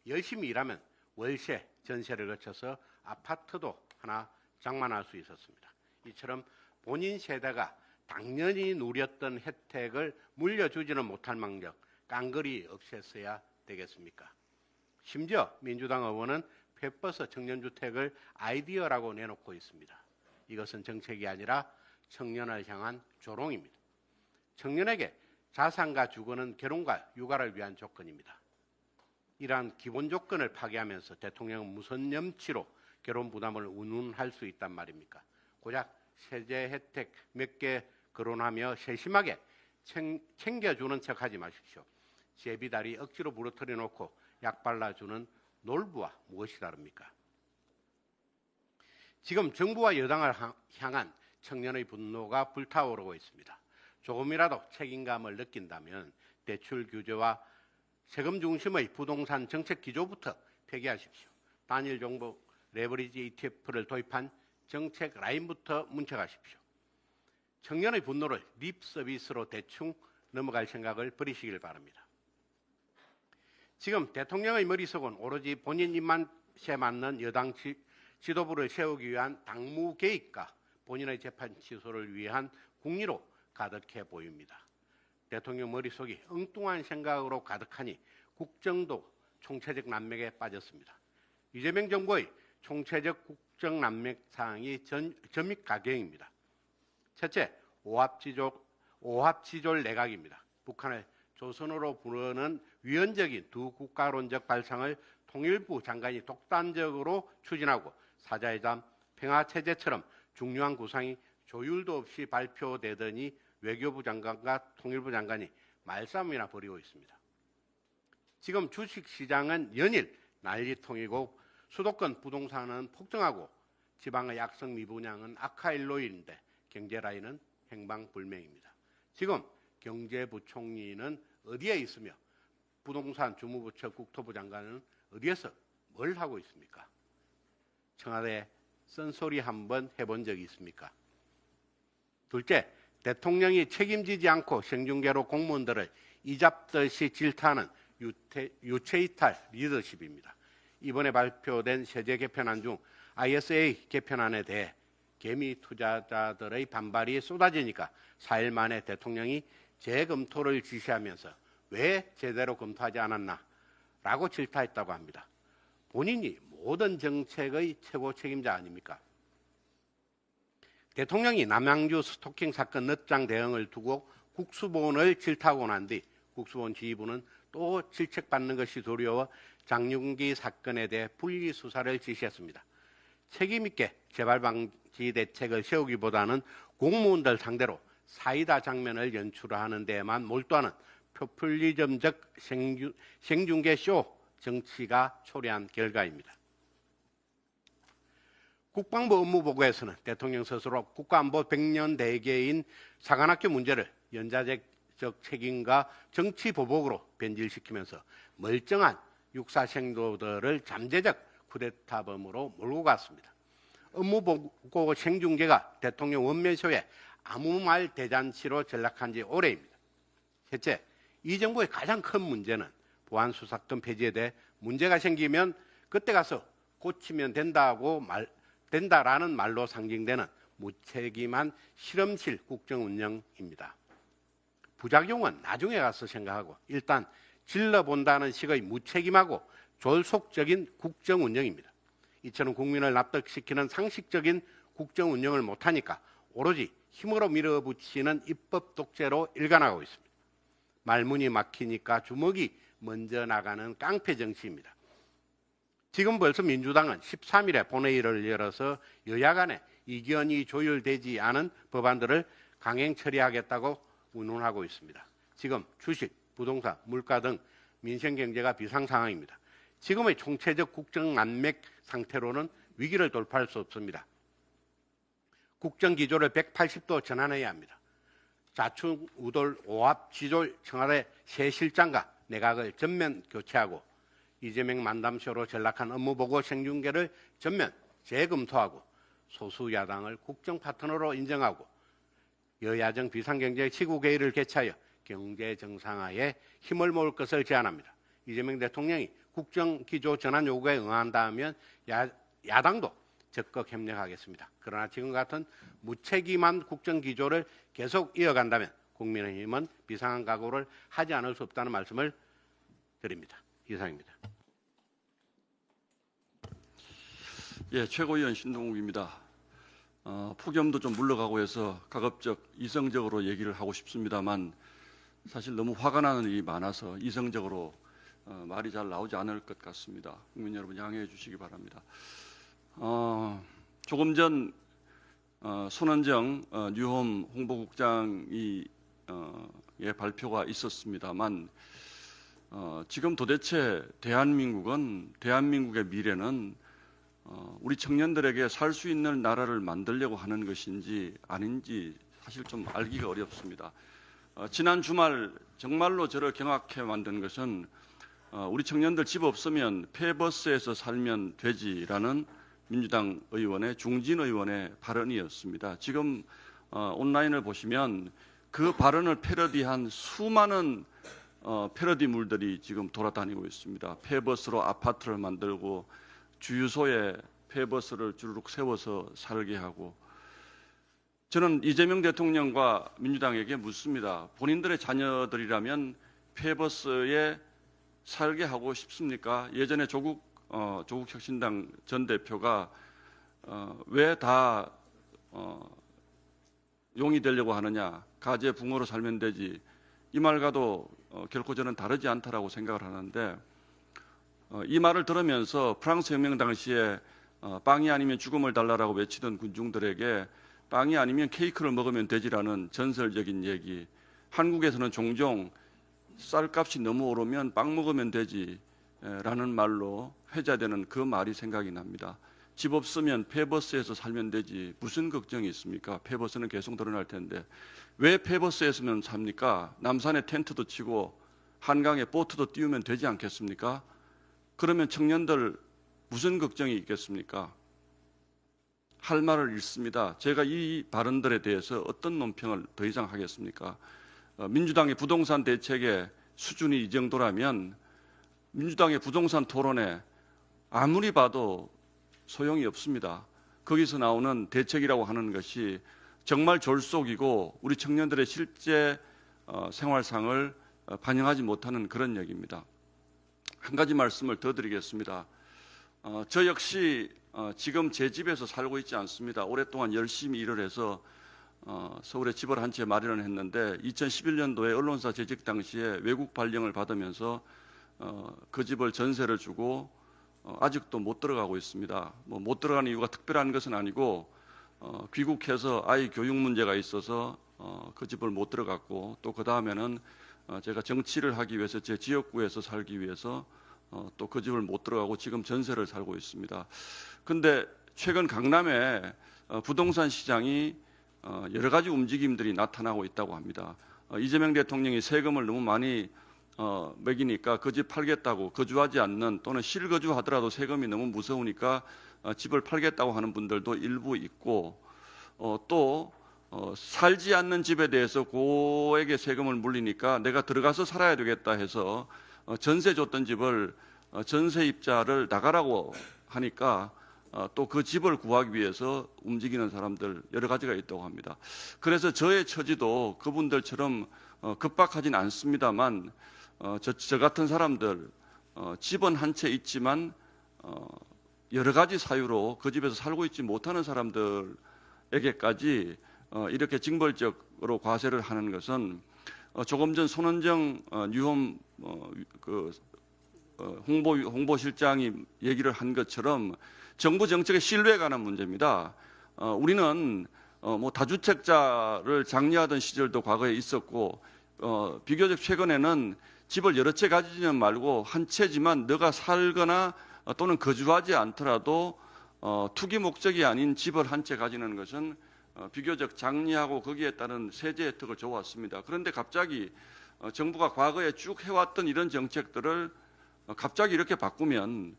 열심히 일하면 월세, 전세를 거쳐서 아파트도 하나 장만할 수 있었습니다. 이처럼 본인 세대가 당연히 누렸던 혜택을 물려주지는 못할 망정 깡그리 없앴어야 되겠습니까? 심지어 민주당 의원은 폐버스 청년주택을 아이디어라고 내놓고 있습니다. 이것은 정책이 아니라 청년을 향한 조롱입니다. 청년에게 자산과 주거는 결혼과 육아를 위한 조건입니다. 이러한 기본 조건을 파괴하면서 대통령은 무슨 염치로 결혼 부담을 운운할 수 있단 말입니까? 고작 세제 혜택 몇 개 거론하며 세심하게 챙겨주는 척하지 마십시오. 제비다리 억지로 부러뜨려 놓고 약 발라주는 놀부와 무엇이 다릅니까? 지금 정부와 여당을 향한 청년의 분노가 불타오르고 있습니다. 조금이라도 책임감을 느낀다면 대출 규제와 세금 중심의 부동산 정책 기조부터 폐기하십시오. 단일 종목 레버리지 ETF를 도입한 정책 라인부터 문책하십시오. 청년의 분노를 립 서비스로 대충 넘어갈 생각을 버리시길 바랍니다. 지금 대통령의 머릿속은 오로지 본인 입맛에 맞는 여당 지도부를 세우기 위한 당무 개입과 본인의 재판 취소를 위한 궁리로 가득해 보입니다. 대통령 머릿속이 엉뚱한 생각으로 가득하니 국정도 총체적 난맥에 빠졌습니다. 이재명 정부의 총체적 국정 난맥 사항이 점입가경입니다. 첫째, 오합지졸 내각입니다. 북한을 조선으로 부르는 위헌적인 두 국가론적 발상을 통일부 장관이 독단적으로 추진하고 사자회담, 평화체제처럼 중요한 구상이 조율도 없이 발표되더니 외교부 장관과 통일부 장관이 말싸움이나 벌이고 있습니다. 지금 주식시장은 연일 난리통이고 수도권 부동산은 폭등하고 지방의 약성 미분양은 악화일로인데 경제라인은 행방불명입니다. 지금 경제부총리는 어디에 있으며 부동산 주무부처 국토부 장관은 어디에서 뭘 하고 있습니까? 청와대 쓴소리 한번 해본 적이 있습니까? 둘째, 대통령이 책임지지 않고 생중계로 공무원들을 이잡듯이 질타하는 유체이탈 리더십입니다. 이번에 발표된 세제 개편안 중 ISA 개편안에 대해 개미 투자자들의 반발이 쏟아지니까 4일 만에 대통령이 재검토를 지시하면서 왜 제대로 검토하지 않았나 라고 질타했다고 합니다. 본인이 모든 정책의 최고 책임자 아닙니까? 대통령이 남양주 스토킹 사건 늦장 대응을 두고 국수본을 질타하고 난 뒤 국수본 지휘부는 또 질책받는 것이 두려워 장윤기 사건에 대해 분리 수사를 지시했습니다. 책임 있게 재발 방지 대책을 세우기보다는 공무원들 상대로 사이다 장면을 연출하는 데에만 몰두하는 포퓰리즘적 생중계 쇼 정치가 초래한 결과입니다. 국방부 업무보고에서는 대통령 스스로 국가안보 100년 대계인 사관학교 문제를 연좌적 책임과 정치 보복으로 변질시키면서 멀쩡한 육사생도들을 잠재적 쿠데타범으로 몰고 갔습니다. 업무보고 생중계가 대통령 원면쇼에 아무 말 대잔치로 전락한 지 오래입니다. 셋째, 이 정부의 가장 큰 문제는 보안수사권 폐지에 대해 문제가 생기면 그때 가서 고치면 된다라는 말로 상징되는 무책임한 실험실 국정 운영입니다. 부작용은 나중에 가서 생각하고 일단 질러본다는 식의 무책임하고 졸속적인 국정 운영입니다. 이처럼 국민을 납득시키는 상식적인 국정 운영을 못하니까 오로지 힘으로 밀어붙이는 입법 독재로 일관하고 있습니다. 말문이 막히니까 주먹이 먼저 나가는 깡패 정치입니다. 지금 벌써 민주당은 13일에 본회의를 열어서 여야 간에 이견이 조율되지 않은 법안들을 강행 처리하겠다고 운운하고 있습니다. 지금 주식, 부동산, 물가 등 민생 경제가 비상 상황입니다. 지금의 총체적 국정 난맥 상태로는 위기를 돌파할 수 없습니다. 국정 기조를 180도 전환해야 합니다. 좌충 우돌 오합 지졸 청와대 새 실장과 내각을 전면 교체하고 이재명 만담쇼로 전락한 업무보고 생중계를 전면 재검토하고 소수 야당을 국정 파트너로 인정하고 여야정 비상경제 시국회의를 개최하여 경제 정상화에 힘을 모을 것을 제안합니다. 이재명 대통령이 국정기조 전환 요구에 응한다면 야당도 적극 협력하겠습니다. 그러나 지금 같은 무책임한 국정기조를 계속 이어간다면 국민의힘은 비상한 각오를 하지 않을 수 없다는 말씀을 드립니다. 이상입니다. 예, 최고위원 신동욱입니다. 폭염도 좀 물러가고 해서 가급적 이성적으로 얘기를 하고 싶습니다만 사실 너무 화가 나는 일이 많아서 이성적으로 말이 잘 나오지 않을 것 같습니다. 국민 여러분 양해해 주시기 바랍니다. 조금 전 손원정 뉴홈 홍보국장이 의 발표가 있었습니다만 지금 도대체 대한민국의 미래는 우리 청년들에게 살 수 있는 나라를 만들려고 하는 것인지 아닌지 사실 좀 알기가 어렵습니다. 지난 주말 정말로 저를 경악해 만든 것은 우리 청년들 집 없으면 폐버스에서 살면 되지라는 민주당 의원의 중진 의원의 발언이었습니다. 지금 온라인을 보시면 그 발언을 패러디한 수많은 패러디물들이 지금 돌아다니고 있습니다. 폐버스로 아파트를 만들고 주유소에 폐버스를 주르륵 세워서 살게 하고 저는 이재명 대통령과 민주당에게 묻습니다. 본인들의 자녀들이라면 폐버스에 살게 하고 싶습니까? 예전에 조국혁신당 전 대표가 왜 다 용이 되려고 하느냐? 가재 붕어로 살면 되지. 이 말과도 결코 저는 다르지 않다라고 생각을 하는데 이 말을 들으면서 프랑스 혁명 당시에 빵이 아니면 죽음을 달라라고 외치던 군중들에게 빵이 아니면 케이크를 먹으면 되지라는 전설적인 얘기. 한국에서는 종종 쌀값이 너무 오르면 빵 먹으면 되지라는 말로 회자되는 그 말이 생각이 납니다. 집 없으면 폐버스에서 살면 되지. 무슨 걱정이 있습니까? 폐버스는 계속 늘어날 텐데. 왜 폐버스에서만 삽니까? 남산에 텐트도 치고 한강에 보트도 띄우면 되지 않겠습니까? 그러면 청년들 무슨 걱정이 있겠습니까? 할 말을 잃습니다. 제가 이 발언들에 대해서 어떤 논평을 더 이상 하겠습니까? 민주당의 부동산 대책의 수준이 이 정도라면 민주당의 부동산 토론에 아무리 봐도 소용이 없습니다. 거기서 나오는 대책이라고 하는 것이 정말 졸속이고 우리 청년들의 실제 생활상을 반영하지 못하는 그런 얘기입니다. 한 가지 말씀을 더 드리겠습니다. 저 역시 지금 제 집에서 살고 있지 않습니다. 오랫동안 열심히 일을 해서 서울에 집을 한 채 마련을 했는데 2011년도에 언론사 재직 당시에 외국 발령을 받으면서 그 집을 전세를 주고 아직도 못 들어가고 있습니다. 뭐 못 들어가는 이유가 특별한 것은 아니고 귀국해서 아이 교육 문제가 있어서 그 집을 못 들어갔고 또 그 다음에는 제가 정치를 하기 위해서 제 지역구에서 살기 위해서 또 그 집을 못 들어가고 지금 전세를 살고 있습니다. 근데 최근 강남에 부동산 시장이 여러 가지 움직임들이 나타나고 있다고 합니다. 이재명 대통령이 세금을 너무 많이 매기니까 그 집 팔겠다고 거주하지 않는 또는 실거주하더라도 세금이 너무 무서우니까 집을 팔겠다고 하는 분들도 일부 있고 또 살지 않는 집에 대해서 고액의 세금을 물리니까 내가 들어가서 살아야 되겠다 해서 전세 줬던 집을 전세입자를 나가라고 하니까 또 그 집을 구하기 위해서 움직이는 사람들 여러 가지가 있다고 합니다. 그래서 저의 처지도 그분들처럼 급박하진 않습니다만 저 같은 사람들 집은 한 채 있지만 여러 가지 사유로 그 집에서 살고 있지 못하는 사람들에게까지 이렇게 징벌적으로 과세를 하는 것은 조금 전 손원정 뉴홈 홍보실장이 얘기를 한 것처럼 정부 정책의 신뢰에 관한 문제입니다. 우리는 뭐 다주택자를 장려하던 시절도 과거에 있었고 비교적 최근에는 집을 여러 채 가지지는 말고 한 채지만 너가 살거나 또는 거주하지 않더라도 투기 목적이 아닌 집을 한 채 가지는 것은 비교적 장려하고 거기에 따른 세제 혜택을 줘왔습니다. 그런데 갑자기 정부가 과거에 쭉 해왔던 이런 정책들을 갑자기 이렇게 바꾸면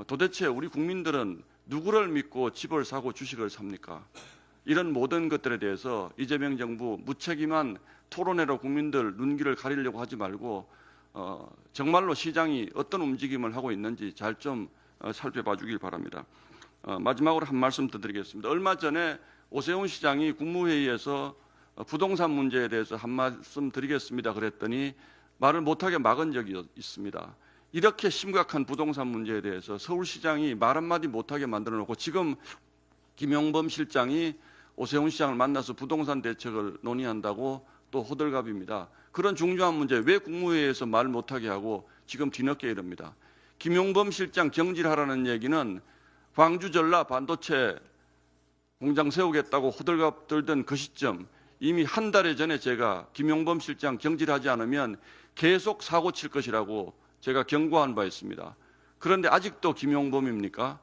도대체 우리 국민들은 누구를 믿고 집을 사고 주식을 삽니까? 이런 모든 것들에 대해서 이재명 정부 무책임한 토론회로 국민들 눈길을 가리려고 하지 말고 정말로 시장이 어떤 움직임을 하고 있는지 잘 좀 살펴봐 주길 바랍니다. 마지막으로 한 말씀 더 드리겠습니다. 얼마 전에 오세훈 시장이 국무회의에서 부동산 문제에 대해서 한 말씀 드리겠습니다. 그랬더니 말을 못하게 막은 적이 있습니다. 이렇게 심각한 부동산 문제에 대해서 서울시장이 말 한마디 못하게 만들어 놓고 지금 김용범 실장이 오세훈 시장을 만나서 부동산 대책을 논의한다고 또 호들갑입니다. 그런 중요한 문제 왜 국무회의에서 말 못하게 하고 지금 뒤늦게 이럽니다. 김용범 실장 경질하라는 얘기는 광주 전라 반도체 공장 세우겠다고 호들갑 떨던 그 시점 이미 한 달 전에 제가 김용범 실장 경질하지 않으면 계속 사고 칠 것이라고 제가 경고한 바 있습니다. 그런데 아직도 김용범입니까?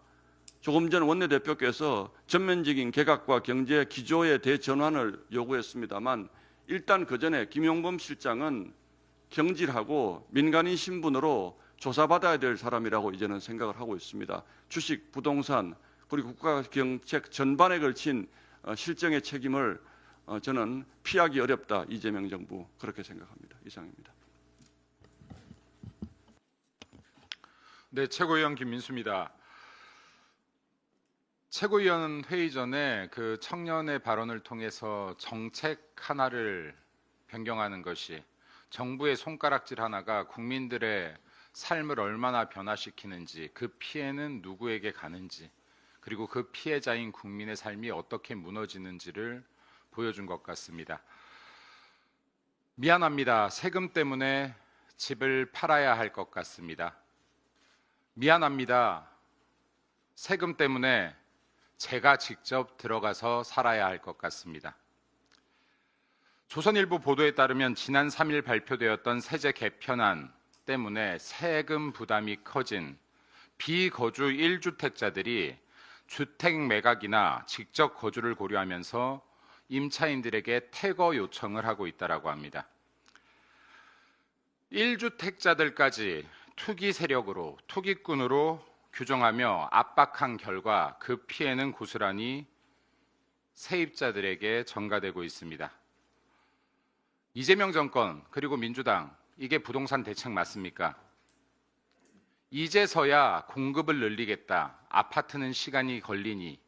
조금 전 원내대표께서 전면적인 개각과 경제 기조의 대전환을 요구했습니다만 일단 그 전에 김용범 실장은 경질하고 민간인 신분으로 조사받아야 될 사람이라고 이제는 생각을 하고 있습니다. 주식, 부동산 그리고 국가경책 전반에 걸친 실정의 책임을 저는 피하기 어렵다. 이재명 정부 그렇게 생각합니다. 이상입니다. 네, 최고위원 김민수입니다. 최고위원 회의 전에 그 청년의 발언을 통해서 정책 하나를 변경하는 것이 정부의 손가락질 하나가 국민들의 삶을 얼마나 변화시키는지 그 피해는 누구에게 가는지 그리고 그 피해자인 국민의 삶이 어떻게 무너지는지를 보여준 것 같습니다. 미안합니다. 세금 때문에 집을 팔아야 할 것 같습니다. 미안합니다. 세금 때문에 제가 직접 들어가서 살아야 할 것 같습니다. 조선일보 보도에 따르면 지난 3일 발표되었던 세제 개편안 때문에 세금 부담이 커진 비거주 1주택자들이 주택 매각이나 직접 거주를 고려하면서 임차인들에게 퇴거 요청을 하고 있다고 합니다. 1주택자들까지 투기 세력으로, 투기꾼으로 규정하며 압박한 결과 그 피해는 고스란히 세입자들에게 전가되고 있습니다. 이재명 정권 그리고 민주당 이게 부동산 대책 맞습니까? 이제서야 공급을 늘리겠다. 아파트는 시간이 걸리니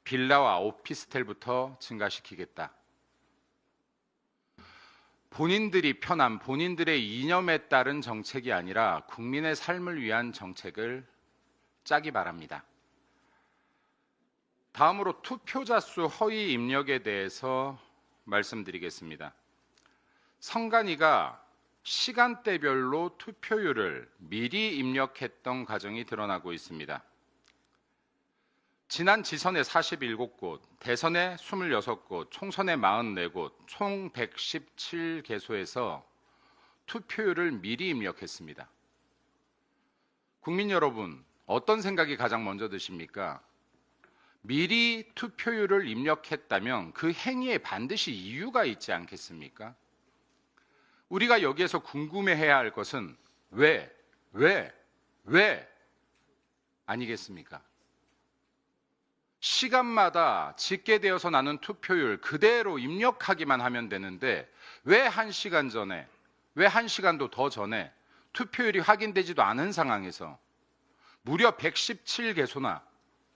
빌라와 오피스텔부터 증가시키겠다. 본인들이 편한 본인들의 이념에 따른 정책이 아니라 국민의 삶을 위한 정책을 짜기 바랍니다. 다음으로 투표자 수 허위 입력에 대해서 말씀드리겠습니다. 선관위가 시간대별로 투표율을 미리 입력했던 과정이 드러나고 있습니다. 지난 지선에 47곳, 대선에 26곳, 총선에 44곳, 총 117개소에서 투표율을 미리 입력했습니다. 국민 여러분, 어떤 생각이 가장 먼저 드십니까? 미리 투표율을 입력했다면 그 행위에 반드시 이유가 있지 않겠습니까? 우리가 여기에서 궁금해해야 할 것은 왜 아니겠습니까? 시간마다 집계되어서 나는 투표율 그대로 입력하기만 하면 되는데 왜 1시간 전에, 왜 1시간도 더 전에 투표율이 확인되지도 않은 상황에서 무려 117개소나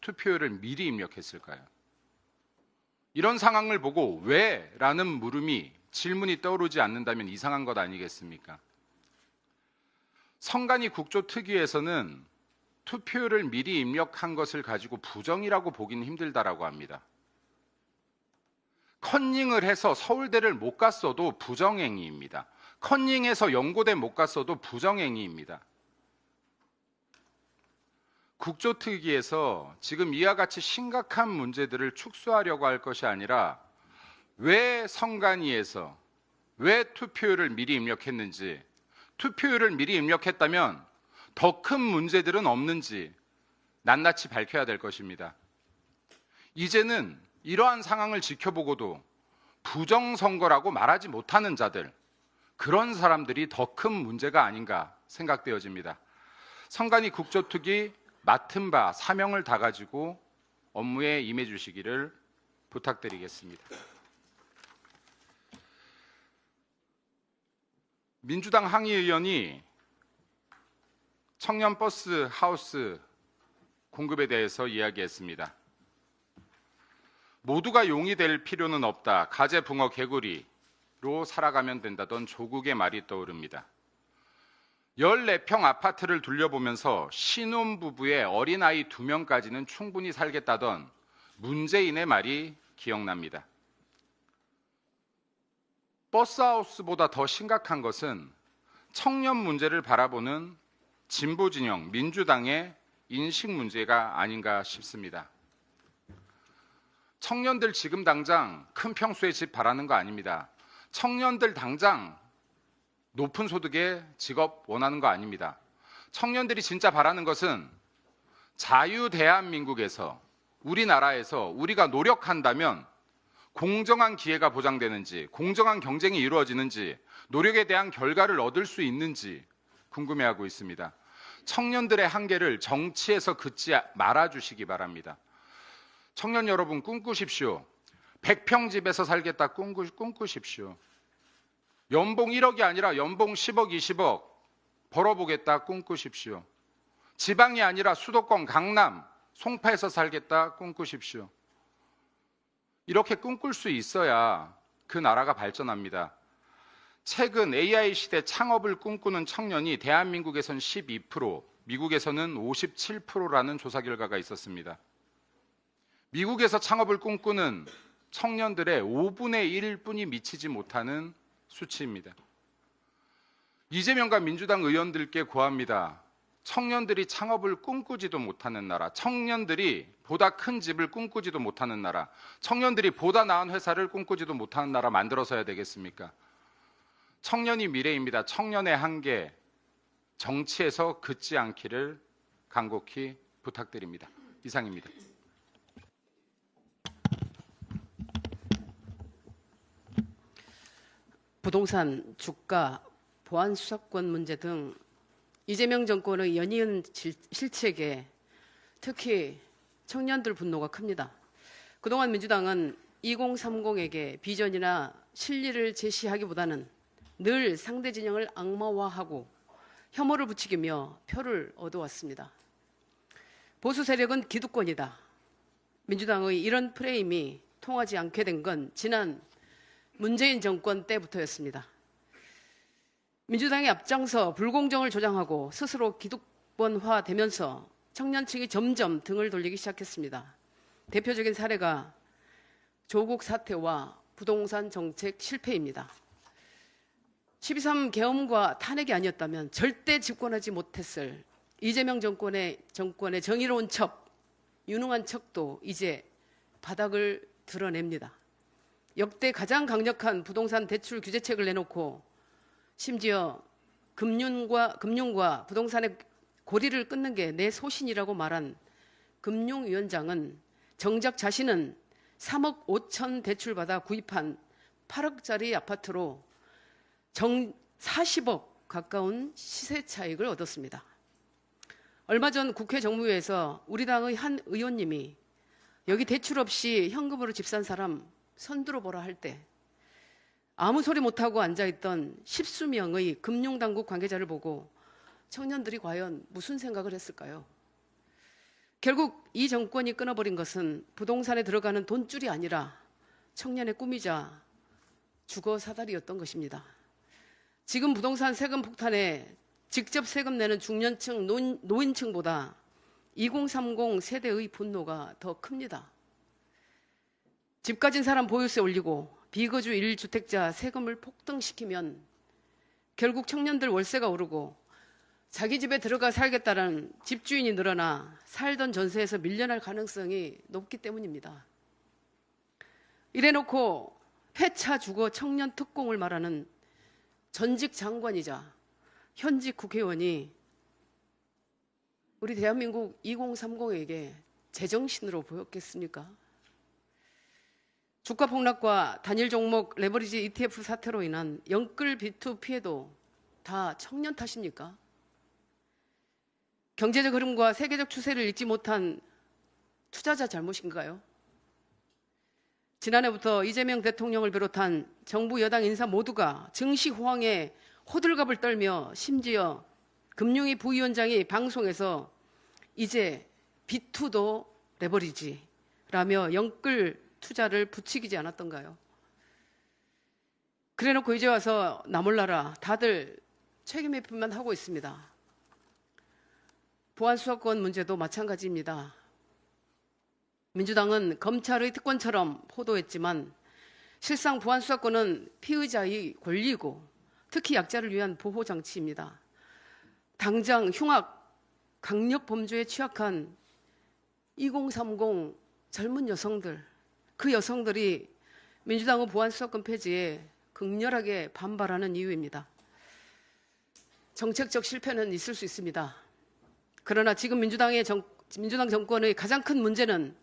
투표율을 미리 입력했을까요? 이런 상황을 보고 왜? 라는 물음이 질문이 떠오르지 않는다면 이상한 것 아니겠습니까? 선관위 국조특위에서는 투표율을 미리 입력한 것을 가지고 부정이라고 보기는 힘들다라고 합니다. 컨닝을 해서 서울대를 못 갔어도 부정행위입니다. 컨닝해서 연고대 못 갔어도 부정행위입니다. 국조특위에서 지금 이와 같이 심각한 문제들을 축소하려고 할 것이 아니라 왜 선관위에서 왜 투표율을 미리 입력했는지, 투표율을 미리 입력했다면 더 큰 문제들은 없는지 낱낱이 밝혀야 될 것입니다. 이제는 이러한 상황을 지켜보고도 부정선거라고 말하지 못하는 자들, 그런 사람들이 더 큰 문제가 아닌가 생각되어집니다. 선관위 국조특위 맡은 바 사명을 다 가지고 업무에 임해 주시기를 부탁드리겠습니다. 민주당 항의 의원이 청년 버스 하우스 공급에 대해서 이야기했습니다. 모두가 용이 될 필요는 없다. 가재 붕어 개구리로 살아가면 된다던 조국의 말이 떠오릅니다. 14평 아파트를 둘러보면서 신혼부부의 어린아이 2명까지는 충분히 살겠다던 문재인의 말이 기억납니다. 버스하우스보다 더 심각한 것은 청년 문제를 바라보는 진보진영 민주당의 인식 문제가 아닌가 싶습니다. 청년들 지금 당장 큰 평수의 집 바라는 거 아닙니다. 청년들 당장 높은 소득의 직업 원하는 거 아닙니다. 청년들이 진짜 바라는 것은 자유 대한민국에서, 우리나라에서 우리가 노력한다면 공정한 기회가 보장되는지, 공정한 경쟁이 이루어지는지, 노력에 대한 결과를 얻을 수 있는지 궁금해하고 있습니다. 청년들의 한계를 정치에서 긋지 말아주시기 바랍니다. 청년 여러분 꿈꾸십시오. 100평 집에서 살겠다 꿈꾸십시오. 연봉 1억이 아니라 연봉 10억, 20억 벌어보겠다 꿈꾸십시오. 지방이 아니라 수도권, 강남, 송파에서 살겠다 꿈꾸십시오. 이렇게 꿈꿀 수 있어야 그 나라가 발전합니다. 최근 AI 시대 창업을 꿈꾸는 청년이 대한민국에선 12%, 미국에서는 57%라는 조사 결과가 있었습니다. 미국에서 창업을 꿈꾸는 청년들의 5분의 1뿐이 미치지 못하는 수치입니다. 이재명과 민주당 의원들께 고합니다. 청년들이 창업을 꿈꾸지도 못하는 나라, 청년들이 보다 큰 집을 꿈꾸지도 못하는 나라, 청년들이 보다 나은 회사를 꿈꾸지도 못하는 나라 만들어서야 되겠습니까? 청년이 미래입니다. 청년의 한계, 정치에서 긋지 않기를 간곡히 부탁드립니다. 이상입니다. 부동산, 주가, 보안 수사권 문제 등 이재명 정권의 연이은 실책에 특히 청년들 분노가 큽니다. 그동안 민주당은 2030에게 비전이나 실리를 제시하기보다는 늘 상대 진영을 악마화하고 혐오를 부추기며 표를 얻어왔습니다. 보수 세력은 기득권이다. 민주당의 이런 프레임이 통하지 않게 된 건 지난 문재인 정권 때부터였습니다. 민주당이 앞장서 불공정을 조장하고 스스로 기득권화되면서 청년 층이 점점 등을 돌리기 시작했습니다. 대표적인 사례가 조국 사태와 부동산 정책 실패입니다. 12.3 계엄과 탄핵이 아니었다면 절대 집권하지 못했을 이재명 정권의 정의로운 척, 유능한 척도 이제 바닥을 드러냅니다. 역대 가장 강력한 부동산 대출 규제책을 내놓고 심지어 금융과 부동산의 고리를 끊는 게 내 소신이라고 말한 금융위원장은 정작 자신은 3억 5천 대출받아 구입한 8억짜리 아파트로 40억 가까운 시세 차익을 얻었습니다. 얼마 전 국회 정무위에서 우리 당의 한 의원님이 여기 대출 없이 현금으로 집 산 사람 손들어 보라 할 때 아무 소리 못하고 앉아있던 십수명의 금융당국 관계자를 보고 청년들이 과연 무슨 생각을 했을까요? 결국 이 정권이 끊어버린 것은 부동산에 들어가는 돈줄이 아니라 청년의 꿈이자 주거 사다리였던 것입니다. 지금 부동산 세금 폭탄에 직접 세금 내는 중년층, 노인층보다 2030 세대의 분노가 더 큽니다. 집 가진 사람 보유세 올리고 비거주 1주택자 세금을 폭등시키면 결국 청년들 월세가 오르고 자기 집에 들어가 살겠다는 집주인이 늘어나 살던 전세에서 밀려날 가능성이 높기 때문입니다. 이래놓고 폐차 주거 청년 특공을 말하는 전직 장관이자 현직 국회의원이 우리 대한민국 2030에게 제정신으로 보였겠습니까? 주가 폭락과 단일 종목 레버리지 ETF 사태로 인한 영끌 비투 피해도 다 청년 탓입니까? 경제적 흐름과 세계적 추세를 읽지 못한 투자자 잘못인가요? 지난해부터 이재명 대통령을 비롯한 정부 여당 인사 모두가 증시 호황에 호들갑을 떨며 심지어 금융위 부위원장이 방송에서 이제 B2도 레버리지라며 영끌 투자를 부추기지 않았던가요? 그래놓고 이제 와서 나 몰라라 다들 책임 회피만 하고 있습니다. 보안수사권 문제도 마찬가지입니다. 민주당은 검찰의 특권처럼 포도했지만 실상 보안수사권은 피의자의 권리이고 특히 약자를 위한 보호장치입니다. 당장 흉악, 강력 범죄에 취약한 2030 젊은 여성들, 그 여성들이 민주당의 보안수사권 폐지에 극렬하게 반발하는 이유입니다. 정책적 실패는 있을 수 있습니다. 그러나 지금 민주당 정권의 가장 큰 문제는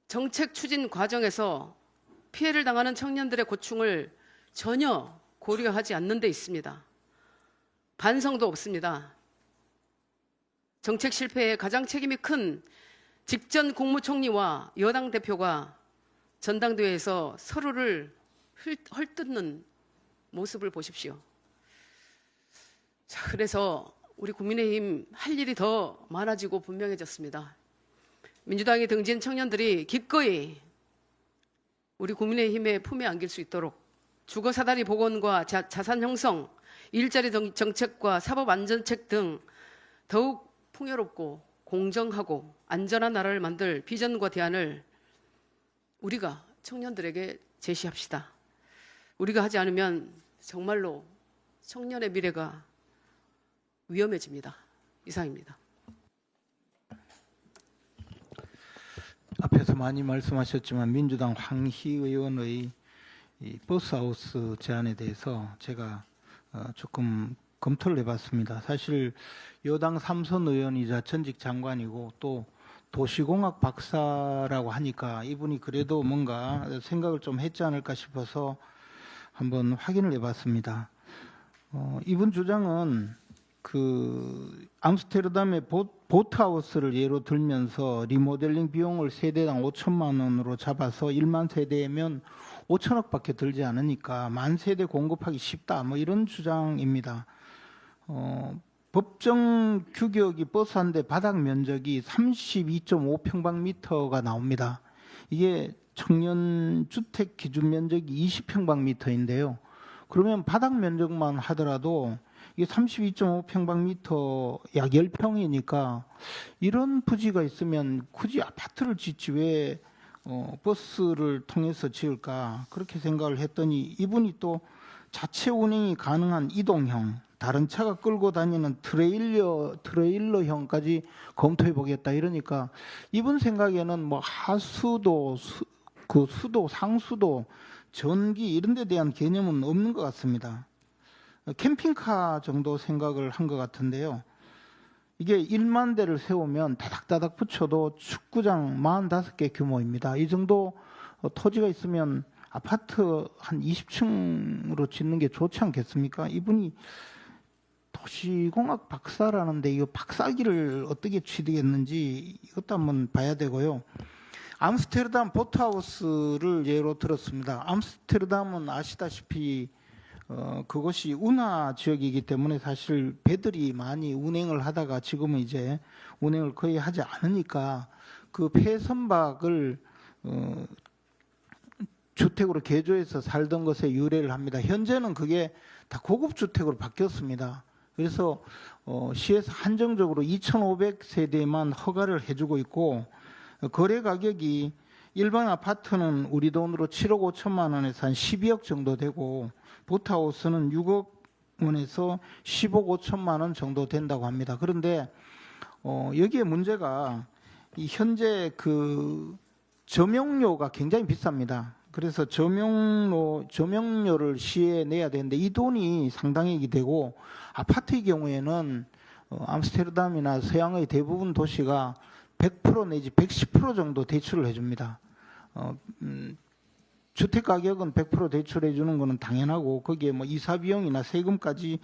정책 추진 과정에서 피해를 당하는 청년들의 고충을 전혀 고려하지 않는 데 있습니다. 반성도 없습니다. 정책 실패에 가장 책임이 큰 직전 국무총리와 여당 대표가 전당대회에서 서로를 헐뜯는 모습을 보십시오. 자, 그래서 우리 국민의힘 할 일이 더 많아지고 분명해졌습니다. 민주당이 등진 청년들이 기꺼이 우리 국민의힘의 품에 안길 수 있도록 주거사다리 복원과 자산 형성, 일자리 정책과 사법안전책 등 더욱 풍요롭고 공정하고 안전한 나라를 만들 비전과 대안을 우리가 청년들에게 제시합시다. 우리가 하지 않으면 정말로 청년의 미래가 위험해집니다. 이상입니다. 앞에서 많이 말씀하셨지만 민주당 황희 의원의 이 버스하우스 제안에 대해서 제가 조금 검토를 해봤습니다. 사실 여당 3선 의원이자 전직 장관이고 또 도시공학 박사라고 하니까 이분이 그래도 뭔가 생각을 좀 했지 않을까 싶어서 한번 확인을 해봤습니다. 이분 주장은 그 암스테르담의 보트하우스를 예로 들면서 리모델링 비용을 세대당 5천만 원으로 잡아서 1만 세대면 5천억밖에 들지 않으니까 만 세대 공급하기 쉽다 뭐 이런 주장입니다. 법정 규격이 버스 한 대 바닥 면적이 32.5평방미터가 나옵니다. 이게 청년 주택 기준 면적이 20평방미터인데요. 그러면 바닥 면적만 하더라도 이게 32.5평방미터 약 10평이니까 이런 부지가 있으면 굳이 아파트를 짓지 왜 버스를 통해서 지을까 그렇게 생각을 했더니 이분이 또 자체 운행이 가능한 이동형 다른 차가 끌고 다니는 트레일러형까지 검토해 보겠다 이러니까 이분 생각에는 뭐 하수도 그 수도 상수도 전기 이런 데 대한 개념은 없는 것 같습니다. 캠핑카 정도 생각을 한 것 같은데요. 이게 1만 대를 세우면 다닥다닥 붙여도 축구장 45개 규모입니다. 이 정도 토지가 있으면 아파트 한 20층으로 짓는 게 좋지 않겠습니까? 이분이 도시공학 박사라는데 이 박사기를 어떻게 취득했는지 이것도 한번 봐야 되고요. 암스테르담 보트하우스를 예로 들었습니다. 암스테르담은 아시다시피 그것이 운하 지역이기 때문에 사실 배들이 많이 운행을 하다가 지금은 이제 운행을 거의 하지 않으니까 그 폐선박을 주택으로 개조해서 살던 것에 유래를 합니다. 현재는 그게 다 고급 주택으로 바뀌었습니다. 그래서 시에서 한정적으로 2,500세대만 허가를 해주고 있고 거래 가격이 일반 아파트는 우리 돈으로 7억 5천만 원에서 한 12억 정도 되고 보트하우스는 6억 원에서 10억 5천만 원 정도 된다고 합니다. 그런데 여기에 문제가 이 현재 그 점용료가 굉장히 비쌉니다. 그래서 점용료를 시에 내야 되는데 이 돈이 상당액이 되고 아파트의 경우에는 암스테르담이나 서양의 대부분 도시가 100% 내지 110% 정도 대출을 해줍니다. 주택 가격은 100% 대출해 주는 것은 당연하고 거기에 뭐 이사 비용이나 세금까지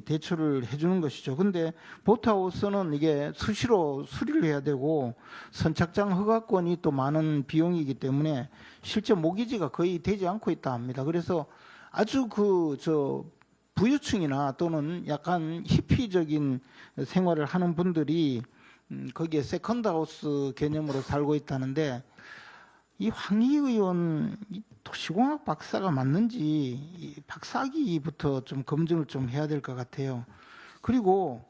대출을 해 주는 것이죠. 근데 보트하우스는 이게 수시로 수리를 해야 되고 선착장 허가권이 또 많은 비용이기 때문에 실제 모기지가 거의 되지 않고 있다 합니다. 그래서 아주 부유층이나 또는 약간 히피적인 생활을 하는 분들이 거기에 세컨드하우스 개념으로 살고 있다는데 이 황희 의원 도시공학 박사가 맞는지 이 박사기부터 좀 검증을 좀 해야 될 것 같아요. 그리고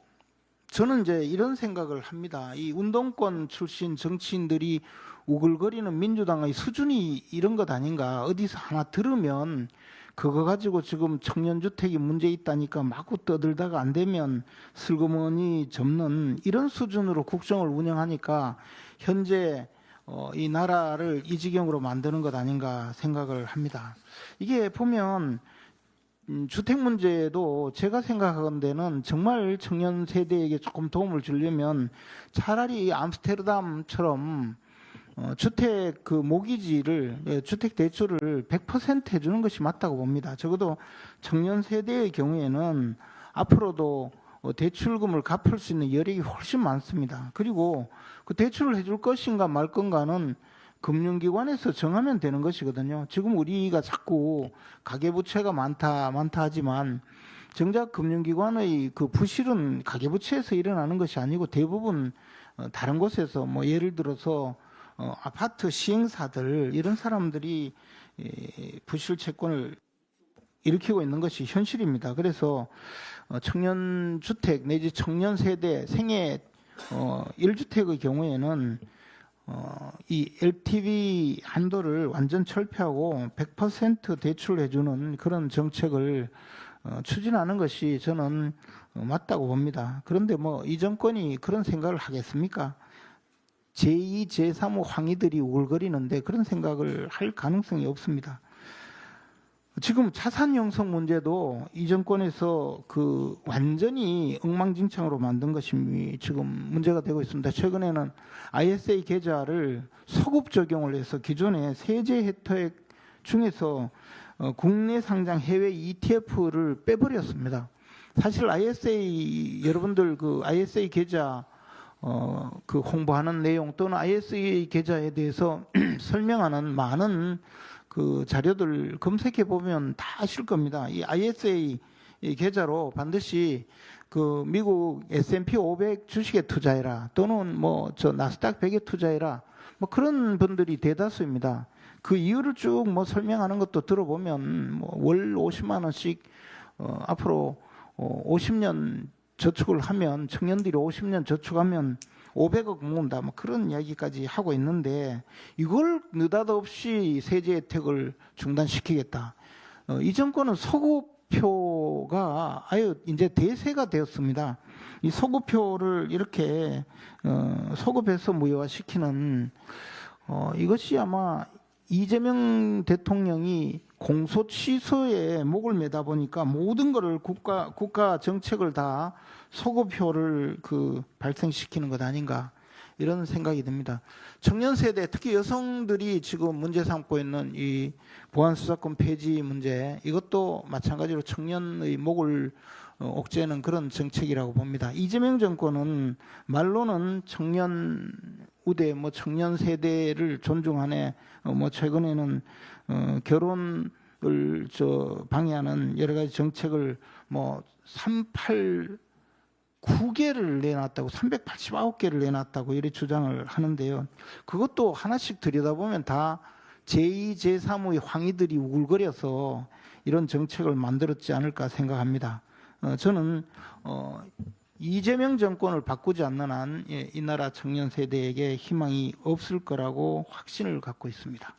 저는 이제 이런 생각을 합니다. 이 운동권 출신 정치인들이 우글거리는 민주당의 수준이 이런 것 아닌가. 어디서 하나 들으면 그거 가지고 지금 청년주택이 문제 있다니까 마구 떠들다가 안 되면 슬그머니 접는 이런 수준으로 국정을 운영하니까 현재 이 나라를 이 지경으로 만드는 것 아닌가 생각을 합니다. 이게 보면 주택 문제도 제가 생각하건대는 정말 청년 세대에게 조금 도움을 주려면 차라리 암스테르담처럼 주택 그 모기지를 주택 대출을 100% 해주는 것이 맞다고 봅니다. 적어도 청년 세대의 경우에는 앞으로도 대출금을 갚을 수 있는 여력이 훨씬 많습니다. 그리고 그 대출을 해줄 것인가 말 건가는 금융기관에서 정하면 되는 것이거든요. 지금 우리가 자꾸 가계부채가 많다 하지만 정작 금융기관의 그 부실은 가계부채에서 일어나는 것이 아니고 대부분 다른 곳에서 뭐 예를 들어서 아파트 시행사들 이런 사람들이 부실 채권을 일으키고 있는 것이 현실입니다. 그래서 청년주택 내지 청년세대 생애 1주택의 경우에는 이 LTV 한도를 완전 철폐하고 100% 대출해주는 그런 정책을 추진하는 것이 저는 맞다고 봅니다. 그런데 뭐 이 정권이 그런 생각을 하겠습니까? 제2, 제3호 황희들이 우글거리는데 그런 생각을 할 가능성이 없습니다. 지금 자산 형성 문제도 이 정권에서 그 완전히 엉망진창으로 만든 것이 지금 문제가 되고 있습니다. 최근에는 ISA 계좌를 소급 적용을 해서 기존의 세제 혜택 중에서 국내 상장 해외 ETF를 빼버렸습니다. 사실 ISA 여러분들 그 ISA 계좌 그 홍보하는 내용 또는 ISA 계좌에 대해서 설명하는 많은 그 자료들 검색해 보면 다 아실 겁니다. 이 ISA 계좌로 반드시 그 미국 S&P 500 주식에 투자해라 또는 뭐 저 나스닥 100에 투자해라 뭐 그런 분들이 대다수입니다. 그 이유를 쭉 뭐 설명하는 것도 들어보면 뭐 월 50만 원씩 앞으로 50년 저축을 하면 청년들이 50년 저축하면 500억 모은다 뭐 그런 이야기까지 하고 있는데 이걸 느닷없이 세제 혜택을 중단시키겠다. 이 정권은 소급표가 아유 이제 대세가 되었습니다. 이 소급표를 이렇게 소급해서 무효화시키는 이것이 아마 이재명 대통령이 공소취소에 목을 매다 보니까 모든 것을 국가 정책을 다 소급표를 발생시키는 것 아닌가 이런 생각이 듭니다. 청년 세대 특히 여성들이 지금 문제 삼고 있는 이 보안수사권 폐지 문제 이것도 마찬가지로 청년의 목을 옥죄는 그런 정책이라고 봅니다. 이재명 정권은 말로는 청년 우대 청년 세대를 존중하네 최근에는 결혼을 방해하는 여러 가지 정책을 389개를 내놨다고 389개를 내놨다고 이렇게 주장을 하는데요. 그것도 하나씩 들여다보면 다 제2, 제3의 황희들이 우글거려서 이런 정책을 만들었지 않을까 생각합니다. 저는 이재명 정권을 바꾸지 않는 한 이 나라 청년 세대에게 희망이 없을 거라고 확신을 갖고 있습니다.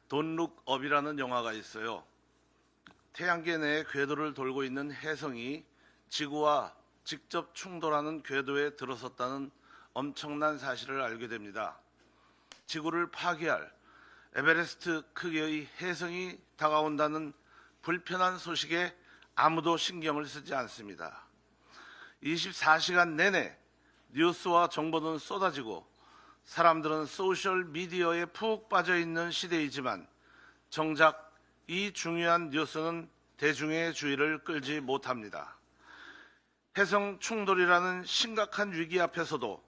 돈룩업이라는 영화가 있어요. 태양계 내 궤도를 돌고 있는 혜성이 지구와 직접 충돌하는 궤도에 들어섰다는 엄청난 사실을 알게 됩니다. 지구를 파괴할 에베레스트 크기의 혜성이 다가온다는 불편한 소식에 아무도 신경을 쓰지 않습니다. 24시간 내내 뉴스와 정보는 쏟아지고 사람들은 소셜 미디어에 푹 빠져 있는 시대이지만 정작 이 중요한 뉴스는 대중의 주의를 끌지 못합니다. 혜성 충돌이라는 심각한 위기 앞에서도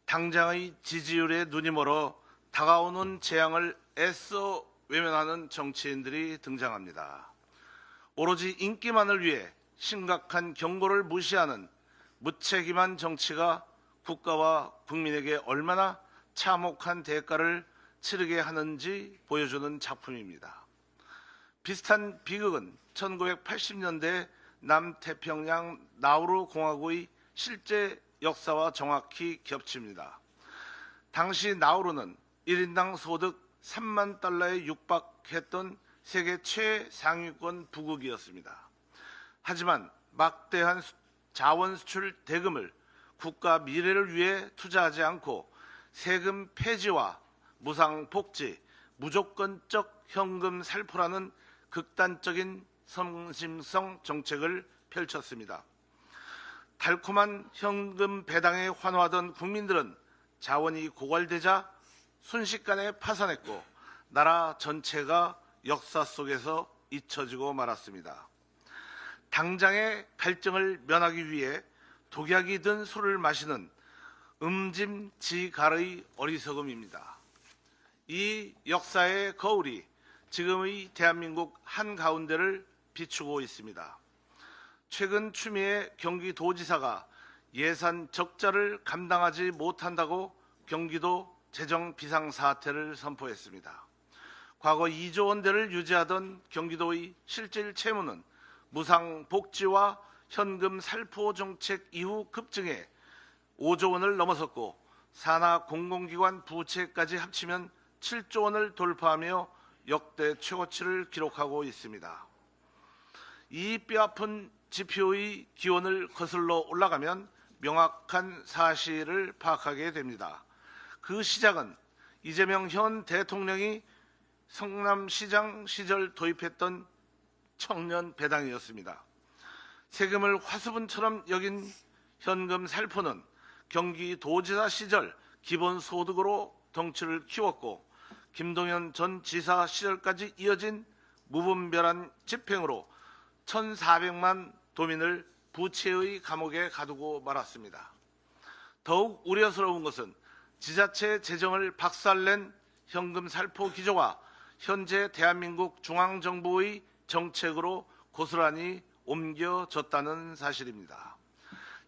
당장의 지지율에 눈이 멀어 다가오는 재앙을 애써 외면하는 정치인들이 등장합니다. 오로지 인기만을 위해 심각한 경고를 무시하는 무책임한 정치가 국가와 국민에게 얼마나 참혹한 대가를 치르게 하는지 보여주는 작품입니다. 비슷한 비극은 1980년대 남태평양 나우루 공화국의 실제 역사와 정확히 겹칩니다. 당시 나우루는 1인당 소득 3만 달러에 육박했던 세계 최상위권 부국이었습니다. 하지만 막대한 자원 수출 대금을 국가 미래를 위해 투자하지 않고 세금 폐지와 무상 복지, 무조건적 현금 살포라는 극단적인 성심성 정책을 펼쳤습니다. 달콤한 현금 배당에 환호하던 국민들은 자원이 고갈되자 순식간에 파산했고 나라 전체가 역사 속에서 잊혀지고 말았습니다. 당장의 갈증을 면하기 위해 독약이 든 술을 마시는 음짐지갈의 어리석음입니다. 이 역사의 거울이 지금의 대한민국 한가운데를 비추고 있습니다. 최근 추미애 경기도지사가 예산 적자를 감당하지 못한다고 경기도 재정 비상사태를 선포했습니다. 과거 2조 원대를 유지하던 경기도의 실질 채무는 무상 복지와 현금 살포 정책 이후 급증해 5조 원을 넘어섰고 산하 공공기관 부채까지 합치면 7조 원을 돌파하며 역대 최고치를 기록하고 있습니다. 이 뼈아픈 지표의 기원을 거슬러 올라가면 명확한 사실을 파악하게 됩니다. 그 시작은 이재명 현 대통령이 성남시장 시절 도입했던 청년 배당이었습니다. 세금을 화수분처럼 여긴 현금 살포는 경기도지사 시절 기본소득으로 덩치를 키웠고 김동연 전 지사 시절까지 이어진 무분별한 집행으로 1,400만 도민을 부채의 감옥에 가두고 말았습니다. 더욱 우려스러운 것은 지자체 재정을 박살낸 현금 살포 기조가 현재 대한민국 중앙정부의 정책으로 고스란히 옮겨졌다는 사실입니다.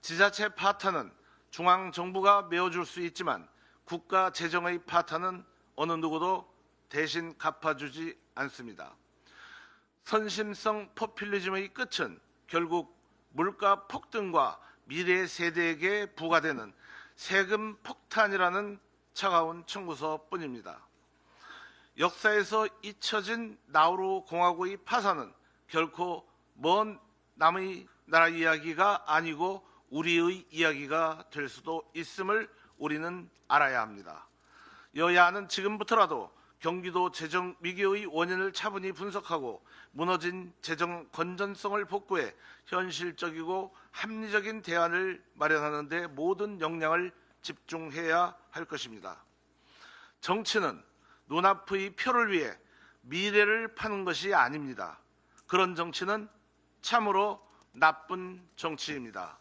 지자체 파탄은 중앙정부가 메워줄 수 있지만 국가 재정의 파탄은 어느 누구도 대신 갚아주지 않습니다. 선심성 포퓰리즘의 끝은 결국 물가 폭등과 미래 세대에게 부과되는 세금 폭탄이라는 차가운 청구서뿐입니다. 역사에서 잊혀진 나우루 공화국의 파산은 결코 먼 남의 나라 이야기가 아니고 우리의 이야기가 될 수도 있음을 우리는 알아야 합니다. 여야는 지금부터라도 경기도 재정 위기의 원인을 차분히 분석하고 무너진 재정 건전성을 복구해 현실적이고 합리적인 대안을 마련하는 데 모든 역량을 집중해야 할 것입니다. 정치는 눈앞의 표를 위해 미래를 파는 것이 아닙니다. 그런 정치는 참으로 나쁜 정치입니다.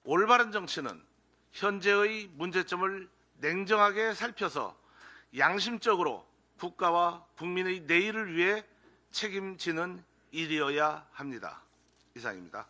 올바른 정치는 현재의 문제점을 냉정하게 살펴서 양심적으로 국가와 국민의 내일을 위해 책임지는 일이어야 합니다. 이상입니다.